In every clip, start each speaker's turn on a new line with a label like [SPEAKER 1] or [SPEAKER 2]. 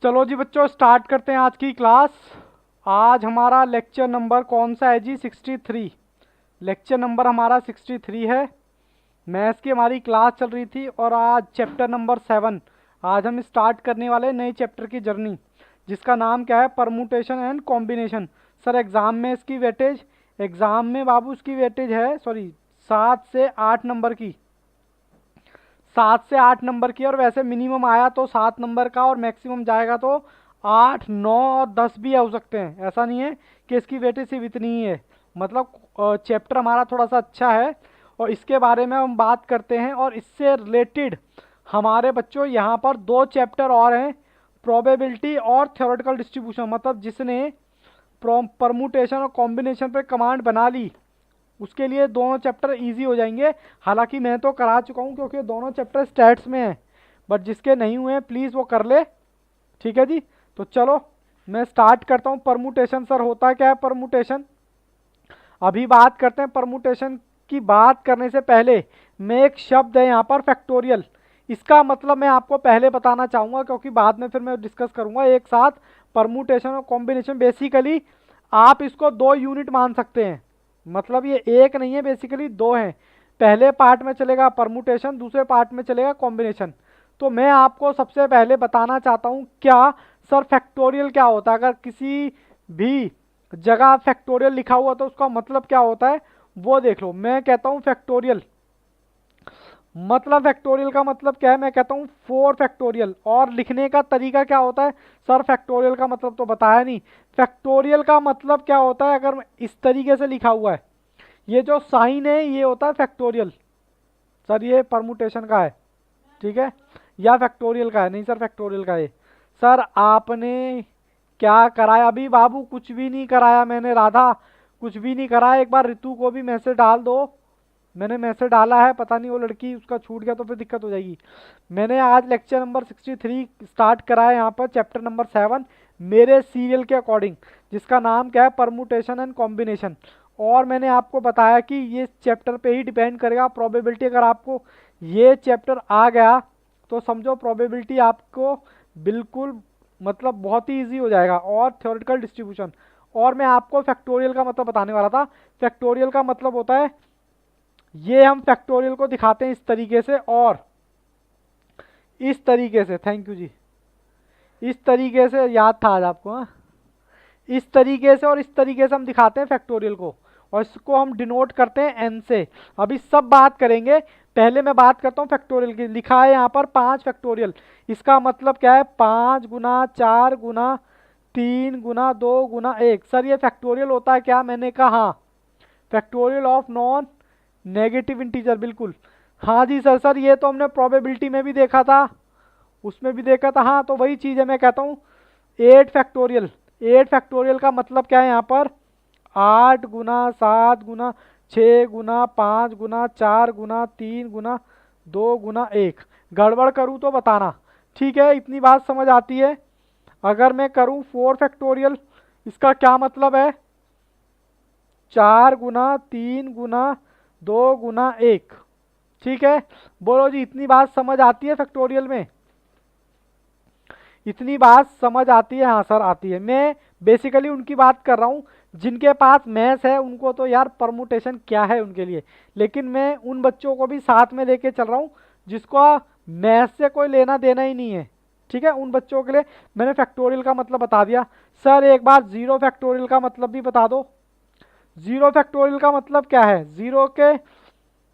[SPEAKER 1] चलो जी बच्चों, स्टार्ट करते हैं आज की क्लास। आज हमारा लेक्चर नंबर कौन सा है जी? 63। लेक्चर नंबर हमारा 63 है। मैथ्स की हमारी क्लास चल रही थी और आज चैप्टर नंबर 7। आज हम स्टार्ट करने वाले नए चैप्टर की जर्नी, जिसका नाम क्या है? Permutation and combination. Sir exam में इसकी वेटेज, एग्ज़ाम में बाबू इसकी वेटेज है, सॉरी, 7 से 8 नंबर की। 7 से 8 नंबर की, और वैसे मिनिमम आया तो 7 नंबर का और मैक्सिमम जाएगा तो 8, 9 और 10 भी हो सकते हैं। ऐसा नहीं है कि इसकी वेटेज सिर्फ इतनी ही है। मतलब चैप्टर हमारा थोड़ा सा अच्छा है और इसके बारे में हम बात करते हैं। और इससे रिलेटेड हमारे बच्चों यहाँ पर 2 चैप्टर और हैं, प्रोबेबिलिटी और थ्योरेटिकल डिस्ट्रीब्यूशन। मतलब जिसने परमुटेशन और कॉम्बिनेशन पर कमांड बना ली, उसके लिए दोनों चैप्टर इजी हो जाएंगे। हालांकि मैं तो करा चुका हूँ क्योंकि दोनों चैप्टर स्टैट्स में हैं, बट जिसके नहीं हुए हैं प्लीज़ वो कर ले। ठीक है जी, तो चलो मैं स्टार्ट करता हूँ। परमुटेशन सर होता क्या है? परमुटेशन अभी बात करते हैं। परमुटेशन की बात करने से पहले मैं एक शब्द है यहाँ पर फैक्टोरियल, इसका मतलब मैं आपको पहले बताना चाहूँगा क्योंकि बाद में फिर मैं डिस्कस करूँगा एक साथ। परमुटेशन और कॉम्बिनेशन बेसिकली आप इसको 2 यूनिट मान सकते हैं। मतलब ये एक नहीं है, बेसिकली 2 हैं। पहले पार्ट में चलेगा परमुटेशन, दूसरे पार्ट में चलेगा कॉम्बिनेशन। तो मैं आपको सबसे पहले बताना चाहता हूँ क्या सर फैक्टोरियल क्या होता है। अगर किसी भी जगह फैक्टोरियल लिखा हुआ तो उसका मतलब क्या होता है वो देख लो। मैं कहता हूँ फैक्टोरियल मतलब, फैक्टोरियल का मतलब क्या है? मैं कहता हूँ 4 फैक्टोरियल। और लिखने का तरीका क्या होता है? सर फैक्टोरियल का मतलब तो बताया नहीं। फैक्टोरियल का मतलब क्या होता है? अगर इस तरीके से लिखा हुआ है, ये जो साइन है ये होता है फैक्टोरियल। सर ये परमुटेशन का है, ठीक है, या फैक्टोरियल का है? नहीं सर, फैक्टोरियल का है। सर आपने क्या कराया अभी? बाबू कुछ भी नहीं कराया मैंने, राधा कुछ भी नहीं कराया। एक बार ऋतु को भी मैसेज डाल दो। मैंने मैसेज डाला है, पता नहीं वो लड़की उसका छूट गया तो फिर दिक्कत हो जाएगी। मैंने आज लेक्चर नंबर 63 स्टार्ट करा है यहाँ पर, चैप्टर नंबर 7 मेरे सीरियल के अकॉर्डिंग, जिसका नाम क्या है? Permutation and combination. और मैंने आपको बताया कि ये चैप्टर पे ही डिपेंड करेगा प्रोबेबिलिटी। अगर आपको ये चैप्टर आ गया तो समझो प्रोबेबिलिटी आपको बिल्कुल, मतलब बहुत ही ईजी हो जाएगा। और थ्योरेटिकल डिस्ट्रीब्यूशन। और मैं आपको फैक्टोरियल का मतलब बताने वाला था। फैक्टोरियल का मतलब होता है, ये हम फैक्टोरियल को दिखाते हैं इस तरीके से और इस तरीके से। थैंक यू जी। इस तरीके से याद था आज आपको, हाँ? इस तरीके से और इस तरीके से हम दिखाते हैं फैक्टोरियल को, और इसको हम डिनोट करते हैं एन से। अभी सब बात करेंगे, पहले मैं बात करता हूँ फैक्टोरियल की। लिखा है यहाँ पर 5 फैक्टोरियल। इसका मतलब क्या है? 5 गुना 4 गुना 3 गुना 2 गुना 1। सर ये फैक्टोरियल होता है क्या? मैंने कहा हाँ, factorial of non negative integer. बिल्कुल हाँ जी सर। सर ये तो हमने प्रोबेबिलिटी में भी देखा था, उसमें भी देखा था। हाँ तो वही चीज़ है, मैं कहता हूँ 8 फैक्टोरियल। 8 फैक्टोरियल का मतलब क्या है यहाँ पर? 8 गुना 7 गुना 6 गुना 5 गुना 4 गुना 3 गुना 2 गुना 1। गड़बड़ करूँ तो बताना, ठीक है? इतनी बात समझ आती है। अगर मैं करूँ 4 फैक्टोरियल, इसका क्या मतलब है? 4 गुना 3 गुना 2 गुना 1। ठीक है, बोलो जी, इतनी बात समझ आती है फैक्टोरियल में? इतनी बात समझ आती है? हाँ सर आती है। मैं बेसिकली उनकी बात कर रहा हूँ जिनके पास मैथ्स है, उनको तो यार परमुटेशन क्या है उनके लिए। लेकिन मैं उन बच्चों को भी साथ में लेके चल रहा हूँ जिसको मैथ्स से कोई लेना देना ही नहीं है। ठीक है, उन बच्चों के लिए मैंने फैक्टोरियल का मतलब बता दिया। सर एक बार 0 फैक्टोरियल का मतलब भी बता दो। 0 फैक्टोरियल का मतलब क्या है? 0 के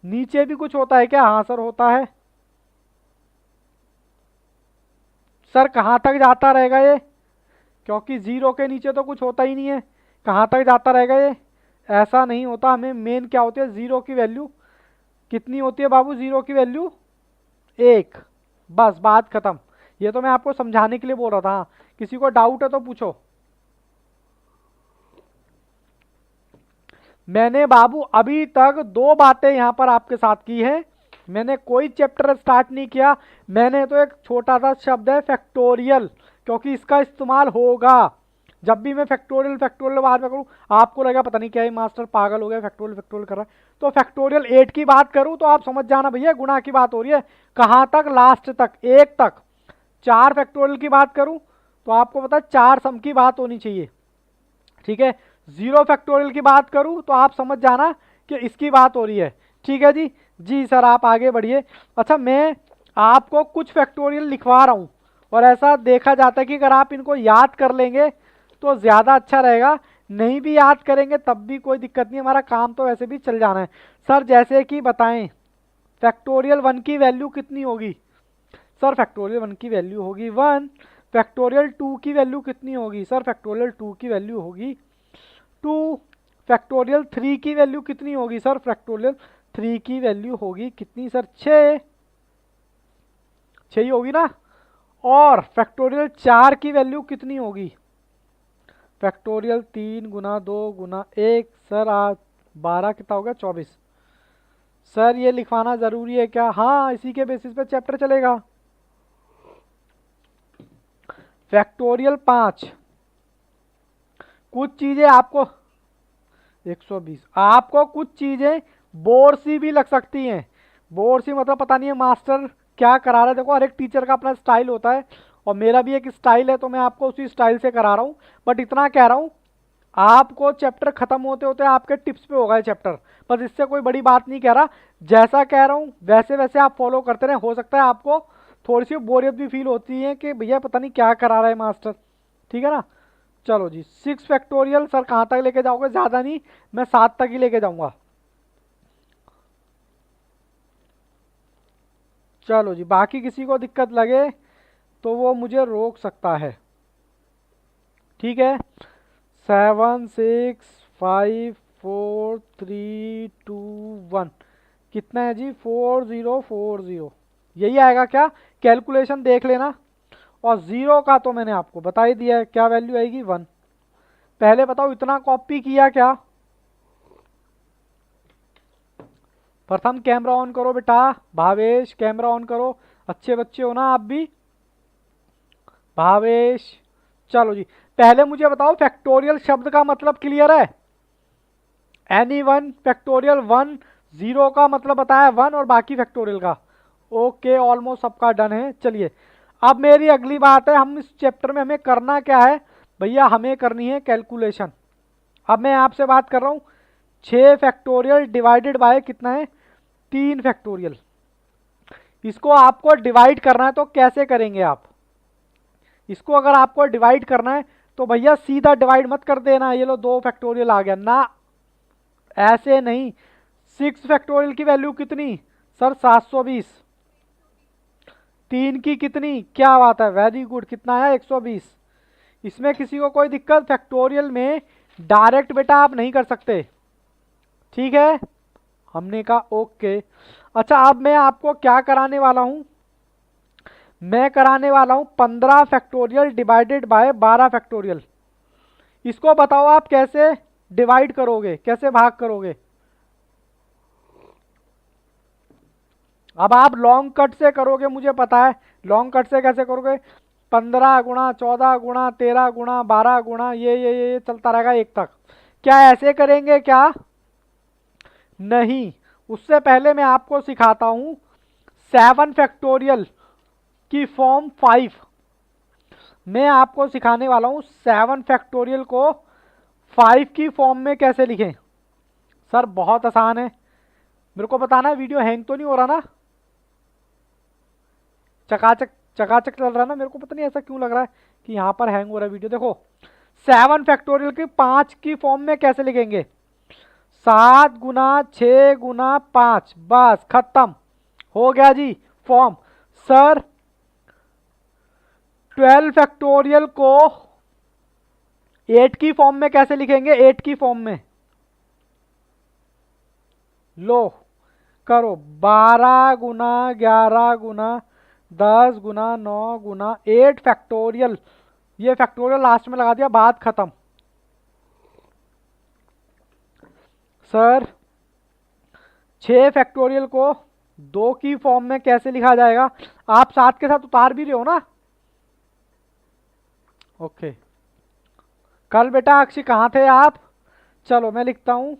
[SPEAKER 1] नीचे भी कुछ होता है क्या? हाँ सर होता है। सर कहाँ तक जाता रहेगा ये? क्योंकि 0 के नीचे तो कुछ होता ही नहीं है, कहाँ तक जाता रहेगा ये? ऐसा नहीं होता। हमें मेन क्या होती है? 0 की वैल्यू कितनी होती है बाबू? 0 की वैल्यू 1। बस बात खत्म। ये तो मैं आपको समझाने के लिए बोल रहा था। हाँ, किसी को डाउट है तो पूछो। मैंने बाबू अभी तक 2 बातें यहाँ पर आपके साथ की है। मैंने कोई चैप्टर स्टार्ट नहीं किया। मैंने तो एक छोटा सा शब्द है फैक्टोरियल, क्योंकि इसका इस्तेमाल होगा जब भी मैं फैक्टोरियल फैक्टोरियल बाद में करूँ। आपको लगेगा पता नहीं क्या ही मास्टर पागल हो गया, फैक्टोरियल फैक्टोरियल कर रहा है। तो फैक्टोरियल 8 की बात करूँ तो आप समझ जाना भैया, गुणा की बात हो रही है। कहाँ तक? लास्ट तक, 1 तक। 4 फैक्टोरियल की बात करूँ तो आपको पता है 4 सम की बात होनी चाहिए। ठीक है, 0 फैक्टोरियल की बात करूं तो आप समझ जाना कि इसकी बात हो रही है। ठीक है जी। जी सर आप आगे बढ़िए। अच्छा मैं आपको कुछ फैक्टोरियल लिखवा रहा हूं, और ऐसा देखा जाता है कि अगर आप इनको याद कर लेंगे तो ज़्यादा अच्छा रहेगा, नहीं भी याद करेंगे तब भी कोई दिक्कत नहीं, हमारा काम तो वैसे भी चल जाना है। सर जैसे कि बताएं फैक्टोरियल 1 की वैल्यू कितनी होगी? सर फैक्टोरियल 1 की वैल्यू होगी 1। फैक्टोरियल 2 की वैल्यू कितनी होगी? सर फैक्टोरियल 2 की वैल्यू होगी 2। फैक्टोरियल 3 की वैल्यू कितनी होगी? सर फैक्टोरियल 3 की वैल्यू होगी कितनी सर? 6। 6 ही होगी ना। और फैक्टोरियल 4 की वैल्यू कितनी होगी? फैक्टोरियल 3 गुना 2 गुना 1। सर आज 12 कितना हो गया? 24। सर ये लिखवाना जरूरी है क्या? हाँ इसी के बेसिस पे चैप्टर चलेगा। फैक्टोरियल 5 कुछ चीजें आपको 120 आपको कुछ चीजें बोर सी भी लग सकती हैं। बोर सी मतलब पता नहीं है मास्टर क्या करा रहा है। देखो हर एक टीचर का अपना स्टाइल होता है, और मेरा भी एक स्टाइल है, तो मैं आपको उसी स्टाइल से करा रहा हूँ। बट इतना कह रहा हूँ आपको चैप्टर खत्म होते होते आपके टिप्स पे होगा ये चैप्टर। बस इससे कोई बड़ी बात नहीं कह रहा, जैसा कह रहा हूँ वैसे वैसे आप फॉलो करते रहे। हो सकता है आपको थोड़ी सी बोरियत भी फील होती है कि भैया पता नहीं क्या करा रहा है मास्टर। ठीक है ना। चलो जी 6 फैक्टोरियल सर कहाँ तक लेके जाओगे? ज़्यादा नहीं, मैं 7 तक ही लेके जाऊंगा। चलो जी बाकी किसी को दिक्कत लगे तो वो मुझे रोक सकता है। ठीक है। 7 6 5 4 3 2 1 कितना है जी? 4040 यही आएगा क्या? कैलकुलेशन देख लेना। और जीरो का तो मैंने आपको बता ही दिया है, क्या वैल्यू आएगी? 1। पहले बताओ इतना कॉपी किया क्या? प्रथम कैमरा ऑन करो बेटा। भावेश कैमरा ऑन करो, अच्छे बच्चे हो ना आप भी? भावेश चलो जी पहले मुझे बताओ फैक्टोरियल शब्द का मतलब क्लियर है? एनी वन फैक्टोरियल 1 जीरो का मतलब बताया 1 और बाकी फैक्टोरियल का। ओके ऑलमोस्ट सबका डन है। चलिए अब मेरी अगली बात है, हम इस चैप्टर में हमें करना क्या है? भैया हमें करनी है कैलकुलेशन। अब मैं आपसे बात कर रहा हूँ 6 फैक्टोरियल डिवाइडेड बाय कितना है? 3 फैक्टोरियल। इसको आपको डिवाइड करना है तो कैसे करेंगे आप? इसको अगर आपको डिवाइड करना है तो भैया सीधा डिवाइड मत कर देना, ये लो 2 फैक्टोरियल आ गया ना, ऐसे नहीं। 6 फैक्टोरियल की वैल्यू कितनी? सर 720। 3 की कितनी? क्या बात है, वेरी गुड, कितना है? 120। इसमें किसी को कोई दिक्कत? फैक्टोरियल में डायरेक्ट बेटा आप नहीं कर सकते। ठीक है हमने कहा ओके। अच्छा अब मैं आपको क्या कराने वाला हूं? मैं कराने वाला हूं 15 फैक्टोरियल डिवाइडेड बाय 12 फैक्टोरियल। इसको बताओ आप कैसे डिवाइड करोगे, कैसे भाग करोगे? अब आप लॉन्ग कट से करोगे मुझे पता है। लॉन्ग कट से कैसे करोगे? 15 गुणा 14 गुणा 13 गुणा 12 गुणा ये चलता रहेगा 1 तक। क्या ऐसे करेंगे क्या? नहीं, उससे पहले मैं आपको सिखाता हूं 7 फैक्टोरियल की फॉर्म 5। मैं आपको सिखाने वाला हूं 7 फैक्टोरियल को 5 की फॉर्म में कैसे लिखें। सर बहुत आसान है, मेरे को बताना वीडियो हैंग तो नहीं हो रहा ना? चकाचक चकाचक चल रहा है ना? मेरे को पता नहीं ऐसा क्यों लग रहा है कि यहाँ पर हैंग हो रहा है वीडियो। देखो 7 फैक्टोरियल की 5 की फॉर्म में कैसे लिखेंगे? 7 गुना 6 गुना 5, बस खत्म हो गया जी फॉर्म। सर 12 फैक्टोरियल को 8 की फॉर्म में कैसे लिखेंगे? 8 की फॉर्म में लो करो 12 गुना 11 गुना 10 गुना 9 गुना 8 फैक्टोरियल। ये फैक्टोरियल लास्ट में लगा दिया, बात खत्म। सर 6 फैक्टोरियल को 2 की फॉर्म में कैसे लिखा जाएगा? आप साथ के साथ उतार भी रहे हो ना? ओके कल बेटा अक्षय कहाँ थे आप? चलो मैं लिखता हूं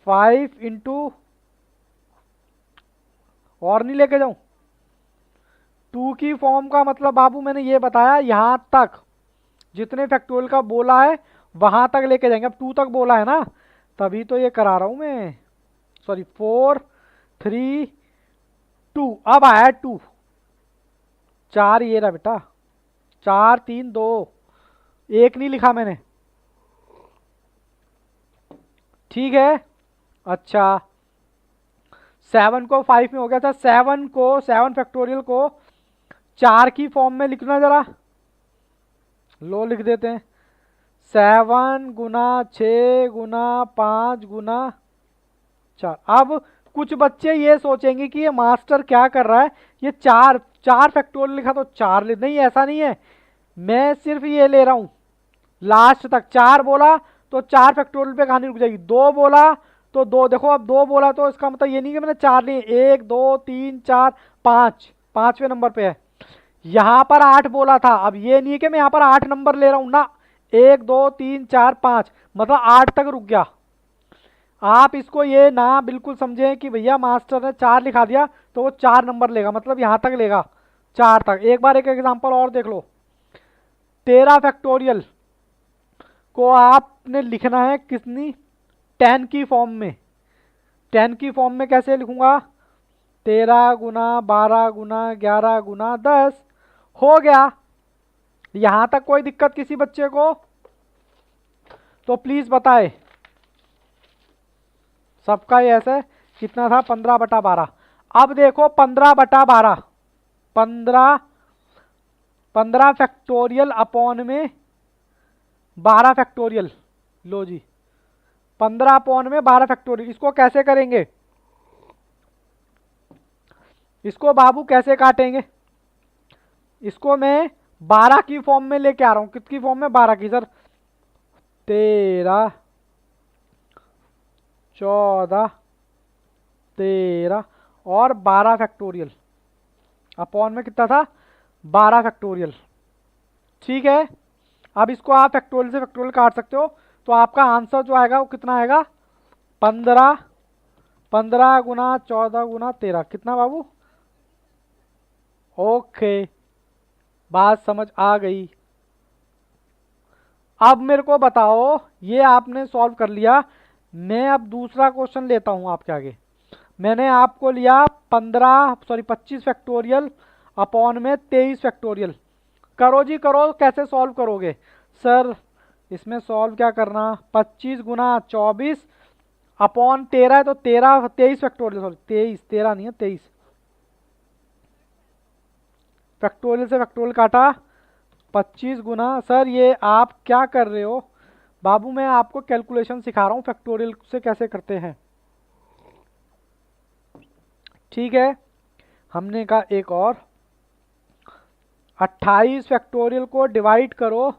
[SPEAKER 1] 5 इंटू, और नहीं लेके जाऊं, 2 की फॉर्म का मतलब बाबू मैंने ये बताया, यहाँ तक जितने फैक्टोरियल का बोला है वहां तक लेके जाएंगे। अब 2 तक बोला है ना, तभी तो ये करा रहा हूं मैं। सॉरी, 4 3 2, अब आया 2। 4 ये रहा बेटा, 4 3 2, 1 नहीं लिखा मैंने, ठीक है। अच्छा, 7 को 5 में हो गया था। 7 फैक्टोरियल को 4 की फॉर्म में लिखना जरा, लो लिख देते हैं। 7 गुना 6 गुना 5 गुना 4। अब कुछ बच्चे ये सोचेंगे कि ये मास्टर क्या कर रहा है, ये 4 फैक्टोरियल लिखा तो 4 ले, नहीं ऐसा नहीं है, मैं सिर्फ ये ले रहा हूं लास्ट तक। 4 बोला तो 4 फैक्टोरियल पे कहानी रुक जाएगी। 2 बोला तो 2, देखो अब 2 बोला तो इसका मतलब ये नहीं कि मैंने 4 लिए, 1 2 3 4 5, 5वें नंबर पे है। यहां पर 8 बोला था, अब ये नहीं है कि मैं यहां पर 8 नंबर ले रहा हूं ना, 1 2 3 4 5, मतलब 8 तक रुक गया। आप इसको ये ना बिल्कुल समझें कि भैया मास्टर ने 4 लिखा दिया तो वो 4 नंबर लेगा, मतलब यहां तक लेगा, 4 तक। एक बार एक एग्जांपल और देख लो। 13 फैक्टोरियल को आपने लिखना है कितनी, 10 की फॉर्म में। 10 की फॉर्म में कैसे लिखूंगा, 13 गुना 12 गुना 11 गुना 10 हो गया। यहां तक कोई दिक्कत किसी बच्चे को तो प्लीज बताए। सबका ये ऐसे कितना था, 15/12। अब देखो 15/12, 15 फैक्टोरियल अपॉन में 12 फैक्टोरियल, लो जी 15 अपॉन में 12 फैक्टोरियल। इसको कैसे करेंगे, इसको बाबू कैसे काटेंगे, इसको मैं 12 की फॉर्म में लेके आ रहा हूं। किसकी फॉर्म में, 12 की सर। 13 14 13 और 12 फैक्टोरियल अपॉन में कितना था, 12 फैक्टोरियल, ठीक है। अब इसको आप फैक्टोरियल से फैक्टोरियल काट सकते हो, तो आपका आंसर जो आएगा वो कितना आएगा, 15 गुना 14 गुना 13, कितना बाबू। ओके, बात समझ आ गई। अब मेरे को बताओ, ये आपने सॉल्व कर लिया, मैं अब दूसरा क्वेश्चन लेता हूं आपके आगे। मैंने आपको लिया 25 फैक्टोरियल अपॉन में 23 फैक्टोरियल। करो जी करो, कैसे सॉल्व करोगे सर, इसमें सॉल्व क्या करना, 25 गुना 24 अपॉन 13 है तो 23 फैक्टोरियल, सॉरी 13 नहीं है 23 फैक्टोरियल से फैक्टोरियल काटा। 25 गुना, सर ये आप क्या कर रहे हो बाबू, मैं आपको कैलकुलेशन सिखा रहा हूं फैक्टोरियल से कैसे करते हैं, ठीक है। हमने कहा एक और, 28 फैक्टोरियल को डिवाइड करो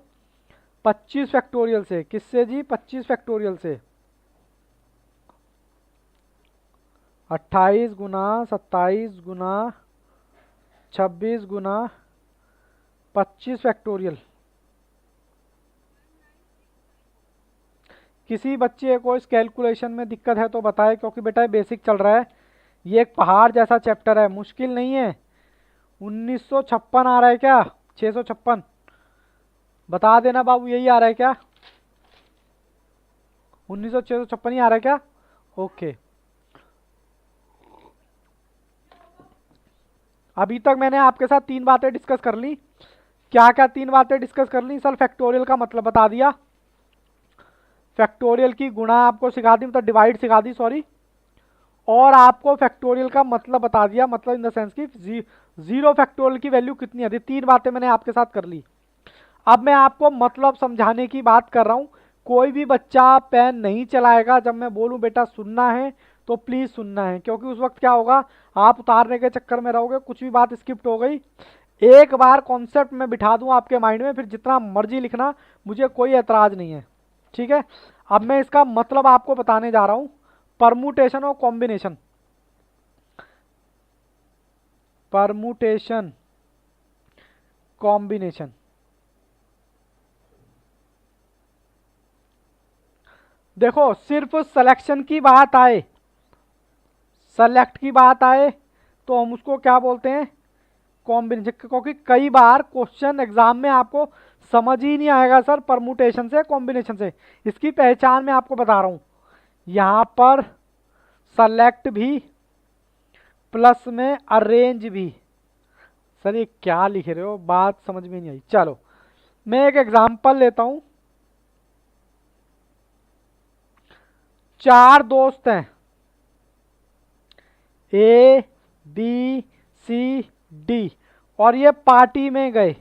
[SPEAKER 1] 25 फैक्टोरियल से। किससे जी, 25 फैक्टोरियल से। 28 गुना 27 गुना 26 गुना 25 फैक्टोरियल। किसी बच्चे को इस कैलकुलेशन में दिक्कत है तो बताए, क्योंकि बेटा बेसिक चल रहा है, ये एक पहाड़ जैसा चैप्टर है, मुश्किल नहीं है। 1956 आ रहा है क्या, 656 बता देना बाबू, यही आ रहा है क्या, 1956 ही आ रहा है क्या, ओके। अभी तक मैंने आपके साथ 3 बातें डिस्कस कर ली। क्या क्या 3 बातें डिस्कस कर ली सर, फैक्टोरियल का मतलब बता दिया, फैक्टोरियल की गुणा आपको सिखा दी, मतलब डिवाइड सिखा दी सॉरी, और आपको फैक्टोरियल का मतलब बता दिया, मतलब इन द सेंस की जीरो फैक्टोरियल की वैल्यू कितनी आती है। 3 बातें मैंने आपके साथ कर ली। अब मैं आपको मतलब समझाने की बात कर रहा हूं। कोई भी बच्चा पेन नहीं चलाएगा जब मैं बोलूं बेटा सुनना है तो प्लीज सुनना है, क्योंकि उस वक्त क्या होगा, आप उतारने के चक्कर में रहोगे, कुछ भी बात स्किप्ट हो गई। एक बार कॉन्सेप्ट में बिठा दूं आपके माइंड में, फिर जितना मर्जी लिखना, मुझे कोई एतराज नहीं है, ठीक है। अब मैं इसका मतलब आपको बताने जा रहा हूं, परमुटेशन और कॉम्बिनेशन। परमुटेशन कॉम्बिनेशन, देखो सिर्फ सिलेक्शन की बात आए, सेलेक्ट की बात आए तो हम उसको क्या बोलते हैं, कॉम्बिनेशन, क्योंकि कई बार क्वेश्चन एग्जाम में आपको समझ ही नहीं आएगा सर परमुटेशन से कॉम्बिनेशन से। इसकी पहचान मैं आपको बता रहा हूं, यहां पर सेलेक्ट भी प्लस में अरेंज भी। सर ये क्या लिख रहे हो, बात समझ में नहीं आई। चलो मैं एक एग्जांपल लेता हूं। 4 दोस्त हैं, ए बी सी डी, और ये पार्टी में गए।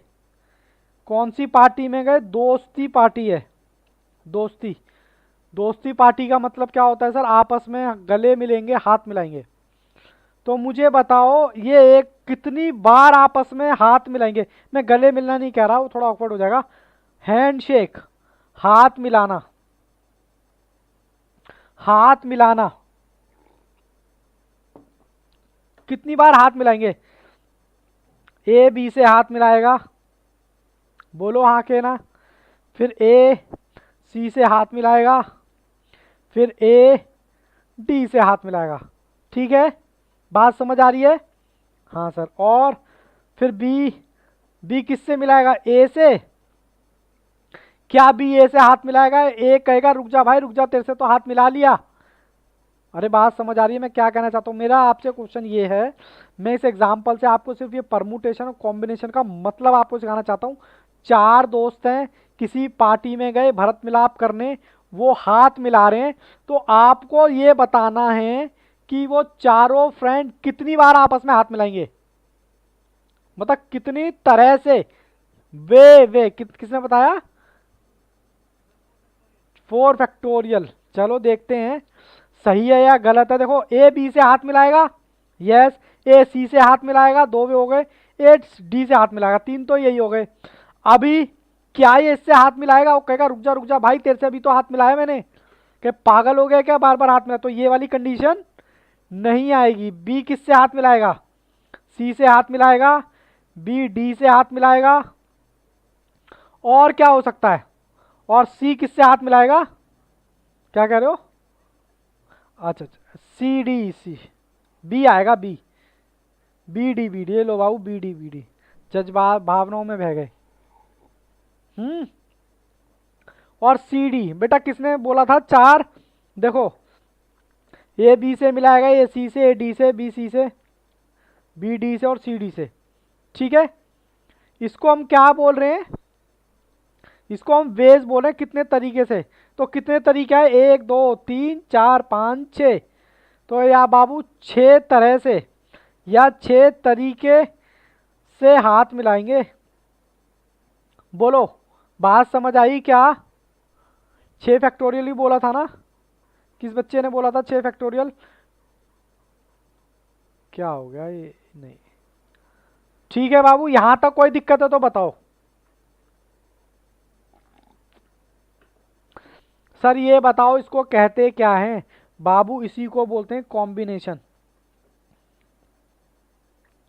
[SPEAKER 1] कौन सी पार्टी में गए? दोस्ती पार्टी है। दोस्ती, दोस्ती पार्टी का मतलब क्या होता है सर? आपस में गले मिलेंगे, हाथ मिलाएंगे। तो मुझे बताओ ये एक कितनी बार आपस में हाथ मिलाएंगे? मैं गले मिलना नहीं कह रहा, वो थोड़ा ऑकवर्ड हो जाएगा। हैंडशेक, हाथ मिलाना, हाथ मिलाना, कितनी बार हाथ मिलाएंगे? ए बी से हाथ मिलाएगा, बोलो हाँ के ना। फिर ए सी से हाथ मिलाएगा, फिर ए डी से हाथ मिलाएगा। ठीक है, बात समझ आ रही है? हाँ सर। और फिर बी, बी किससे मिलाएगा? ए से। क्या बी ए से हाथ मिलाएगा? ए कहेगा रुक जा भाई रुक जा, तेरे से तो हाथ मिला लिया। अरे बात समझ आ रही है मैं क्या कहना चाहता हूँ? मेरा आपसे क्वेश्चन ये है, मैं इस एग्जांपल से आपको सिर्फ ये परमुटेशन और कॉम्बिनेशन का मतलब आपको सिखाना चाहता हूँ। 4 दोस्त हैं, किसी पार्टी में गए भरत मिलाप करने, वो हाथ मिला रहे हैं, तो आपको ये बताना है कि वो चारों फ्रेंड कितनी बार आपस में हाथ मिलाएंगे, मतलब कितनी तरह से। किसने बताया? 4 फैक्टोरियल। चलो देखते हैं सही है या गलत है। देखो ए बी से हाथ मिलाएगा, यस। ए सी से हाथ मिलाएगा, 2 भी हो गए। ए डी से हाथ मिलाएगा, 3 तो यही हो गए। अभी क्या ये इससे हाथ मिलाएगा? वो कहेगा रुक जा भाई, तेरे से अभी तो हाथ मिलाया मैंने। क्या पागल हो गया क्या, बार बार हाथ मिला? तो ये वाली कंडीशन नहीं आएगी। बी किससे हाथ मिलाएगा? सी से हाथ मिलाएगा, बी डी से हाथ मिलाएगा, और क्या हो सकता है? और सी किससे हाथ मिलाएगा? क्या कह रहे हो? अच्छा अच्छा, सी डी सी, बी आएगा, B B D B D. लो बाबू, बी डी बी डी, जज्बा भावनाओं में बह गए। और सी डी बेटा किसने बोला था? 4। देखो ए बी से मिलाएगा, ए सी से, ए डी से, बी सी से, बी डी से और सी डी से। ठीक है, इसको हम क्या बोल रहे हैं? इसको हम वेज बोल रहे हैं, कितने तरीके से। तो कितने तरीके हैं? 1 2 3 4 5 6। तो या बाबू 6 तरह से या 6 तरीके से हाथ मिलाएंगे। बोलो बात समझ आई क्या? 6 फैक्टोरियल ही बोला था ना? किस बच्चे ने बोला था 6 फैक्टोरियल? क्या हो गया ये? नहीं, ठीक है बाबू, यहां तक कोई दिक्कत है तो बताओ। सर ये बताओ इसको कहते क्या है? बाबू इसी को बोलते हैं कॉम्बिनेशन।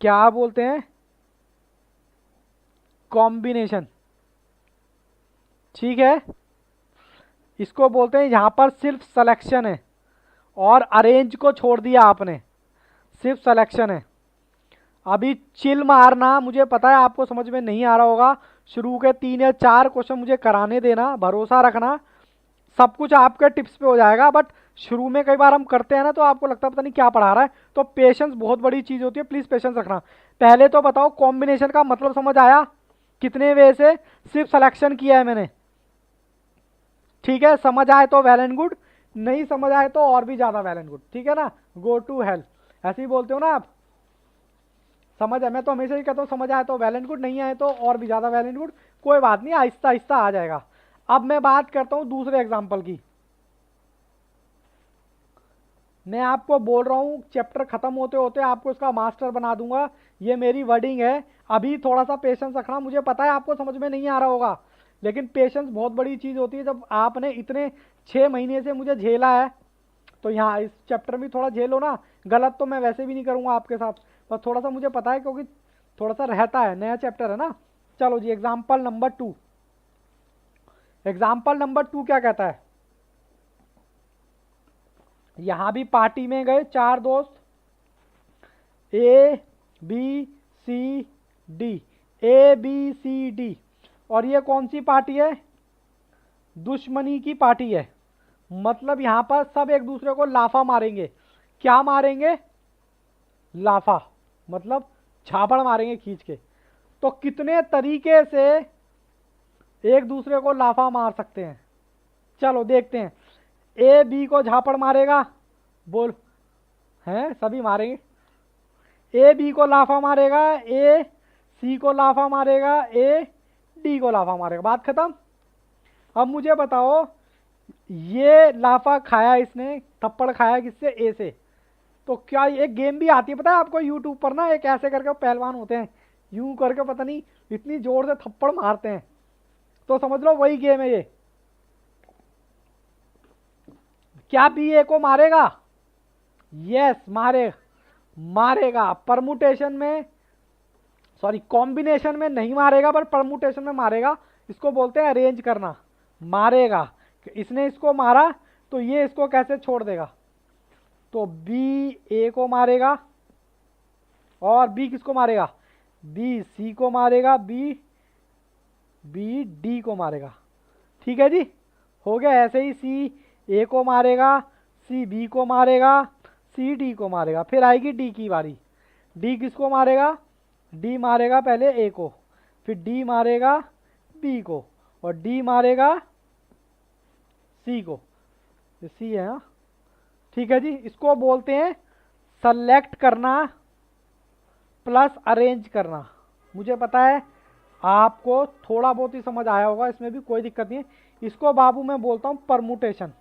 [SPEAKER 1] क्या बोलते हैं? कॉम्बिनेशन। ठीक है, इसको बोलते हैं, यहां पर सिर्फ सिलेक्शन है और अरेंज को छोड़ दिया आपने, सिर्फ सिलेक्शन है। अभी चिल मारना, मुझे पता है आपको समझ में नहीं आ रहा होगा। शुरू के 3 या 4 क्वेश्चन मुझे कराने देना, भरोसा रखना सब कुछ आपके टिप्स पे हो जाएगा। बट शुरू में कई बार हम करते हैं ना, तो आपको लगता है पता नहीं क्या पढ़ा रहा है। तो पेशेंस बहुत बड़ी चीज़ होती है, प्लीज़ पेशेंस रखना। पहले तो बताओ कॉम्बिनेशन का मतलब समझ आया? कितने वे से सिर्फ सिलेक्शन किया है मैंने। ठीक है, समझ आए तो वेल एंड गुड, नहीं समझ आए तो और भी ज़्यादा वेल एंड गुड। ठीक है ना, गो टू हेल, ऐसे ही बोलते हो ना आप। समझ आए, मैं तो हमेशा ही कहता हूँ समझ आए तो वेल एंड गुड, नहीं आए तो और भी ज़्यादा वेल एंड गुड। कोई बात नहीं, आहिस्ता आहिस्ता आ जाएगा। अब मैं बात करता हूँ दूसरे एग्जाम्पल की। मैं आपको बोल रहा हूँ चैप्टर खत्म होते होते आपको इसका मास्टर बना दूंगा, ये मेरी वर्डिंग है। अभी थोड़ा सा पेशेंस रखना, मुझे पता है आपको समझ में नहीं आ रहा होगा, लेकिन पेशेंस बहुत बड़ी चीज़ होती है। जब आपने इतने 6 महीने से मुझे झेला है, तो यहाँ इस चैप्टर में थोड़ा झेलो ना। गलत तो मैं वैसे भी नहीं करूँगा आपके साथ, बस थोड़ा सा मुझे पता है क्योंकि थोड़ा सा रहता है, नया चैप्टर है ना। चलो जी, एग्जाम्पल नंबर 2। एग्जाम्पल नंबर 2 क्या कहता है? यहां भी पार्टी में गए 4 दोस्त, A B C D, A B C D. और ये कौन सी पार्टी है? दुश्मनी की पार्टी है। मतलब यहां पर सब एक दूसरे को लाफा मारेंगे। क्या मारेंगे? लाफा, मतलब झापड़ मारेंगे खींच के। तो कितने तरीके से एक दूसरे को लाफा मार सकते हैं? चलो देखते हैं। ए बी को झापड़ मारेगा, बोल, हैं सभी मारेंगे। ए बी को लाफा मारेगा, ए सी को लाफा मारेगा, ए डी को लाफा मारेगा, बात खत्म। अब मुझे बताओ, ये लाफा खाया इसने, थप्पड़ खाया किससे? ए से। तो क्या एक गेम भी आती है पता है आपको यूट्यूब पर ना, एक ऐसे करके पहलवान होते हैं, यूं करके पता नहीं इतनी जोर से थप्पड़ मारते हैं, तो समझ लो वही गेम है ये। क्या बी ए को मारेगा? यस मारेगा। परमुटेशन में, सॉरी कॉम्बिनेशन में नहीं मारेगा, पर परमुटेशन में मारेगा। इसको बोलते हैं अरेंज करना। मारेगा, इसने इसको मारा तो ये इसको कैसे छोड़ देगा? तो बी ए को मारेगा, और बी किसको मारेगा? बी सी को मारेगा, बी डी को मारेगा। ठीक है जी, हो गया। ऐसे ही सी ए को मारेगा, सी बी को मारेगा, सी डी को मारेगा। फिर आएगी डी की बारी। डी किसको मारेगा? डी मारेगा पहले ए को, फिर डी मारेगा बी को, और डी मारेगा सी को। सी है हाँ, ठीक है जी। इसको बोलते हैं सेलेक्ट करना प्लस अरेंज करना। मुझे पता है आपको थोड़ा बहुत ही समझ आया होगा, इसमें भी कोई दिक्कत नहीं है। इसको बाबू मैं बोलता हूं परमुटेशन।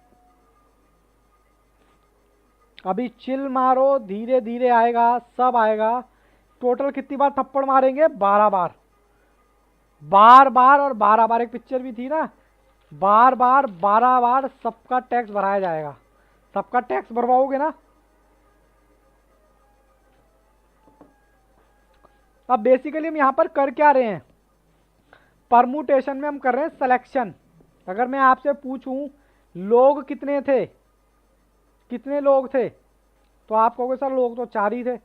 [SPEAKER 1] अभी चिल मारो, धीरे धीरे आएगा, सब आएगा। टोटल कितनी बार थप्पड़ मारेंगे? 12 बार। बार बार और 12 बार, एक पिक्चर भी थी ना, बार बार 12 बार सबका टैक्स भराया जाएगा। सबका टैक्स भरवाओगे ना? अब बेसिकली हम यहां पर कर क्या रहे हैं? परमुटेशन में हम कर रहे हैं सिलेक्शन। अगर मैं आपसे पूछूं लोग कितने थे, कितने लोग थे, तो आप कहोगे सर लोग तो 4 ही थे।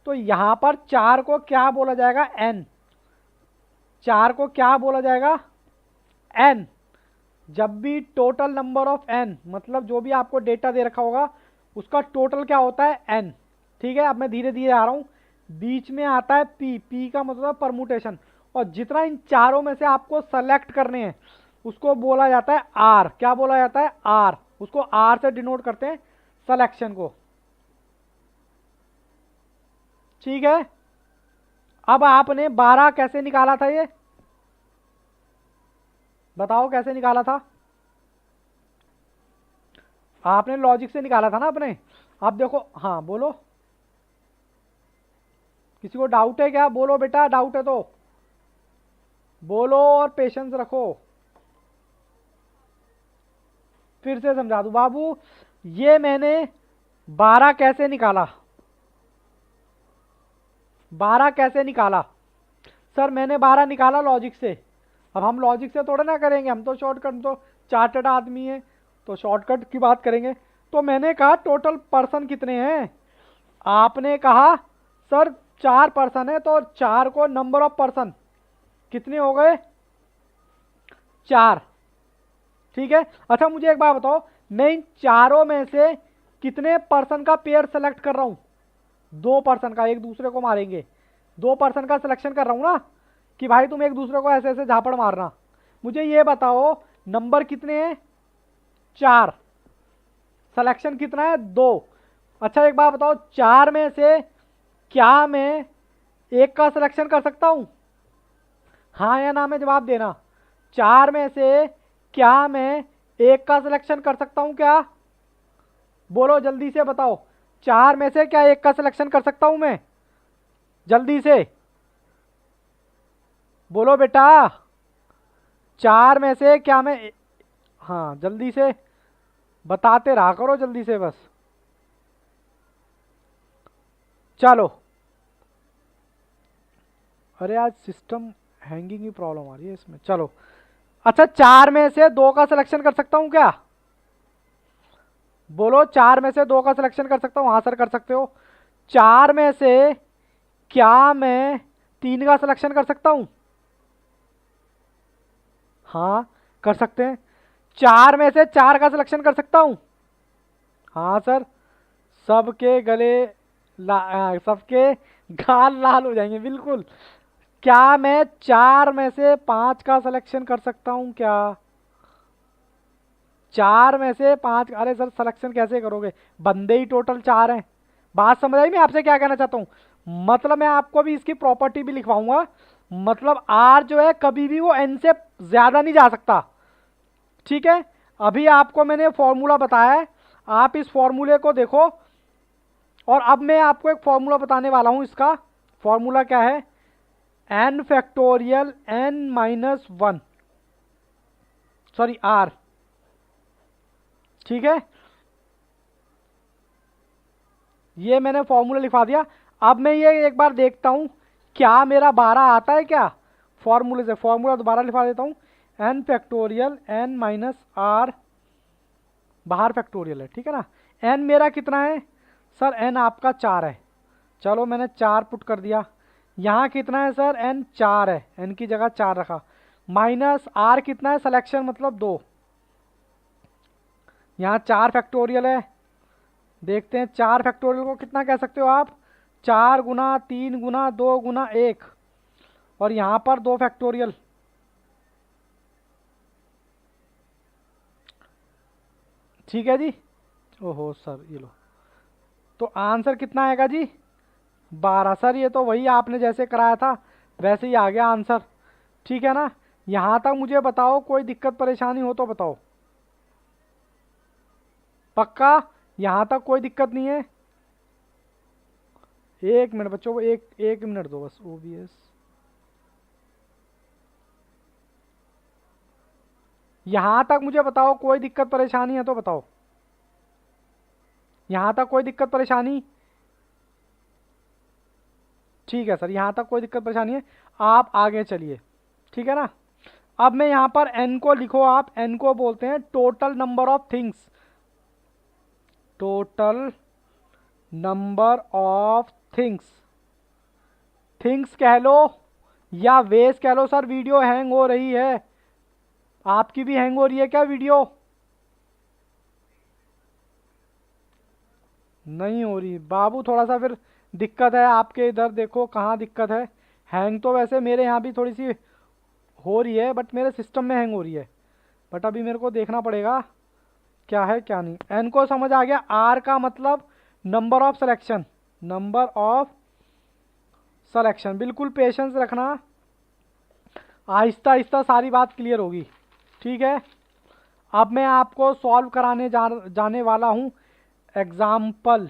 [SPEAKER 1] तो यहां पर 4 को क्या बोला जाएगा? एन। 4 को क्या बोला जाएगा? एन। जब भी टोटल नंबर ऑफ एन, मतलब जो भी आपको डेटा दे रखा होगा उसका टोटल क्या होता है? एन। ठीक है, अब मैं धीरे धीरे आ रहा हूं। बीच में आता है पी, पी का मतलब परमुटेशन। और जितना इन चारों में से आपको सेलेक्ट करने हैं उसको बोला जाता है आर। क्या बोला जाता है? आर। उसको आर से डिनोट करते हैं सिलेक्शन को। ठीक है, अब आपने 12 कैसे निकाला था? ये बताओ कैसे निकाला था? आपने लॉजिक से निकाला था ना अपने। अब देखो, हाँ बोलो, किसी को डाउट है क्या? बोलो बेटा, डाउट है तो बोलो और पेशेंस रखो। फिर से समझा दूं बाबू, ये मैंने 12 कैसे निकाला? 12 कैसे निकाला? सर मैंने 12 निकाला लॉजिक से। अब हम लॉजिक से थोड़ा ना करेंगे, हम तो शॉर्टकट, तो चार्टर्ड आदमी है तो शॉर्टकट की बात करेंगे। तो मैंने कहा टोटल पर्सन कितने हैं? आपने कहा सर 4 पर्सन है, तो 4 को नंबर ऑफ पर्सन कितने हो गए? 4। ठीक है, अच्छा मुझे एक बात बताओ, मैं इन चारों में से कितने पर्सन का पेयर सेलेक्ट कर रहा हूं? 2 पर्सन का, एक दूसरे को मारेंगे। 2 पर्सन का सिलेक्शन कर रहा हूं ना, कि भाई तुम एक दूसरे को ऐसे ऐसे झापड़ मारना। मुझे ये बताओ नंबर कितने हैं? 4। सिलेक्शन कितना है? 2। अच्छा एक बात बताओ, 4 में से क्या मैं एक का सिलेक्शन कर सकता हूं? हाँ या ना में जवाब देना। 4 में से क्या मैं एक का सिलेक्शन कर सकता हूं क्या? बोलो जल्दी से बताओ, 4 में से क्या एक का सिलेक्शन कर सकता हूं मैं? जल्दी से बोलो बेटा, 4 में से क्या मैं, हाँ जल्दी से बताते रहा करो, जल्दी से बस। चलो, अरे आज सिस्टम हैंगिंग की प्रॉब्लम आ रही है इसमें। चलो, अच्छा 4 में से 2 का सिलेक्शन कर सकता हूं क्या? बोलो, 4 में से 2 का सिलेक्शन कर सकता हूं? हाँ सर कर सकते हो। 4 में से क्या मैं 3 का सिलेक्शन कर सकता हूँ? हाँ कर सकते हैं। 4 में से 4 का सिलेक्शन कर सकता हूँ? हाँ सर। सबके गले सबके गाल लाल हो जाएंगे बिल्कुल। क्या मैं 4 में से 5 का सिलेक्शन कर सकता हूँ क्या? 4 में से 5? अरे सर सिलेक्शन कैसे करोगे, बंदे ही टोटल 4 हैं। बात समझ आई मैं आपसे क्या कहना चाहता हूँ? मतलब मैं आपको भी इसकी प्रॉपर्टी भी लिखवाऊंगा। मतलब आर जो है कभी भी वो एन से ज्यादा नहीं जा सकता। ठीक है, अभी आपको मैंने फॉर्मूला बताया है, आप इस फॉर्मूले को देखो। और अब मैं आपको एक फॉर्मूला बताने वाला हूं। इसका फॉर्मूला क्या है? N factorial n minus one, sorry r. ठीक है, ये मैंने फॉर्मूला लिखवा दिया। अब मैं ये एक बार देखता हूं क्या मेरा 12 आता है क्या फॉर्मूले से। फॉर्मूला दोबारा लिखवा देता हूं, n factorial n minus r, बाहर फैक्टोरियल है, ठीक है ना। एन मेरा कितना है सर? एन आपका 4 है। चलो मैंने 4 पुट कर दिया। यहाँ कितना है सर? एन 4 है, एन की जगह 4 रखा। माइनस आर कितना है? सिलेक्शन मतलब 2। यहाँ 4 फैक्टोरियल है। देखते हैं 4 फैक्टोरियल को कितना कह सकते हो आप? 4 गुना 3 गुना 2 गुना 1। और यहाँ पर 2 फैक्टोरियल। ठीक है जी। ओहो सर ये लो, तो आंसर कितना आएगा जी? 12। सर ये तो वही आपने जैसे कराया था वैसे ही आ गया आंसर। ठीक है ना। यहाँ तक मुझे बताओ, कोई दिक्कत परेशानी हो तो बताओ। पक्का? यहाँ तक कोई दिक्कत नहीं है? एक मिनट बच्चों, एक एक मिनट दो बस। ओबीएस, यहाँ तक मुझे बताओ, कोई दिक्कत परेशानी है तो बताओ। यहाँ तक कोई दिक्कत परेशानी? ठीक है सर, यहाँ तक कोई दिक्कत परेशानी है, आप आगे चलिए। ठीक है ना। अब मैं यहाँ पर n को लिखो, आप n को बोलते हैं total number of things. Total number of things, things कह लो या वेज कह लो। सर वीडियो हैंग हो रही है, आपकी भी हैंग हो रही है क्या वीडियो? नहीं हो रही बाबू, थोड़ा सा फिर दिक्कत है आपके इधर, देखो कहाँ दिक्कत है। हैंग तो वैसे मेरे यहाँ भी थोड़ी सी हो रही है, बट मेरे सिस्टम में हैंग हो रही है। बट अभी मेरे को देखना पड़ेगा क्या है क्या नहीं। एन को समझ आ गया। आर का मतलब number of selection, number of selection. बिल्कुल पेशेंस रखना, आहिस्ता आहिस्ता सारी बात क्लियर होगी। ठीक है, अब मैं आपको सॉल्व कराने जाने वाला हूँ एग्जाम्पल,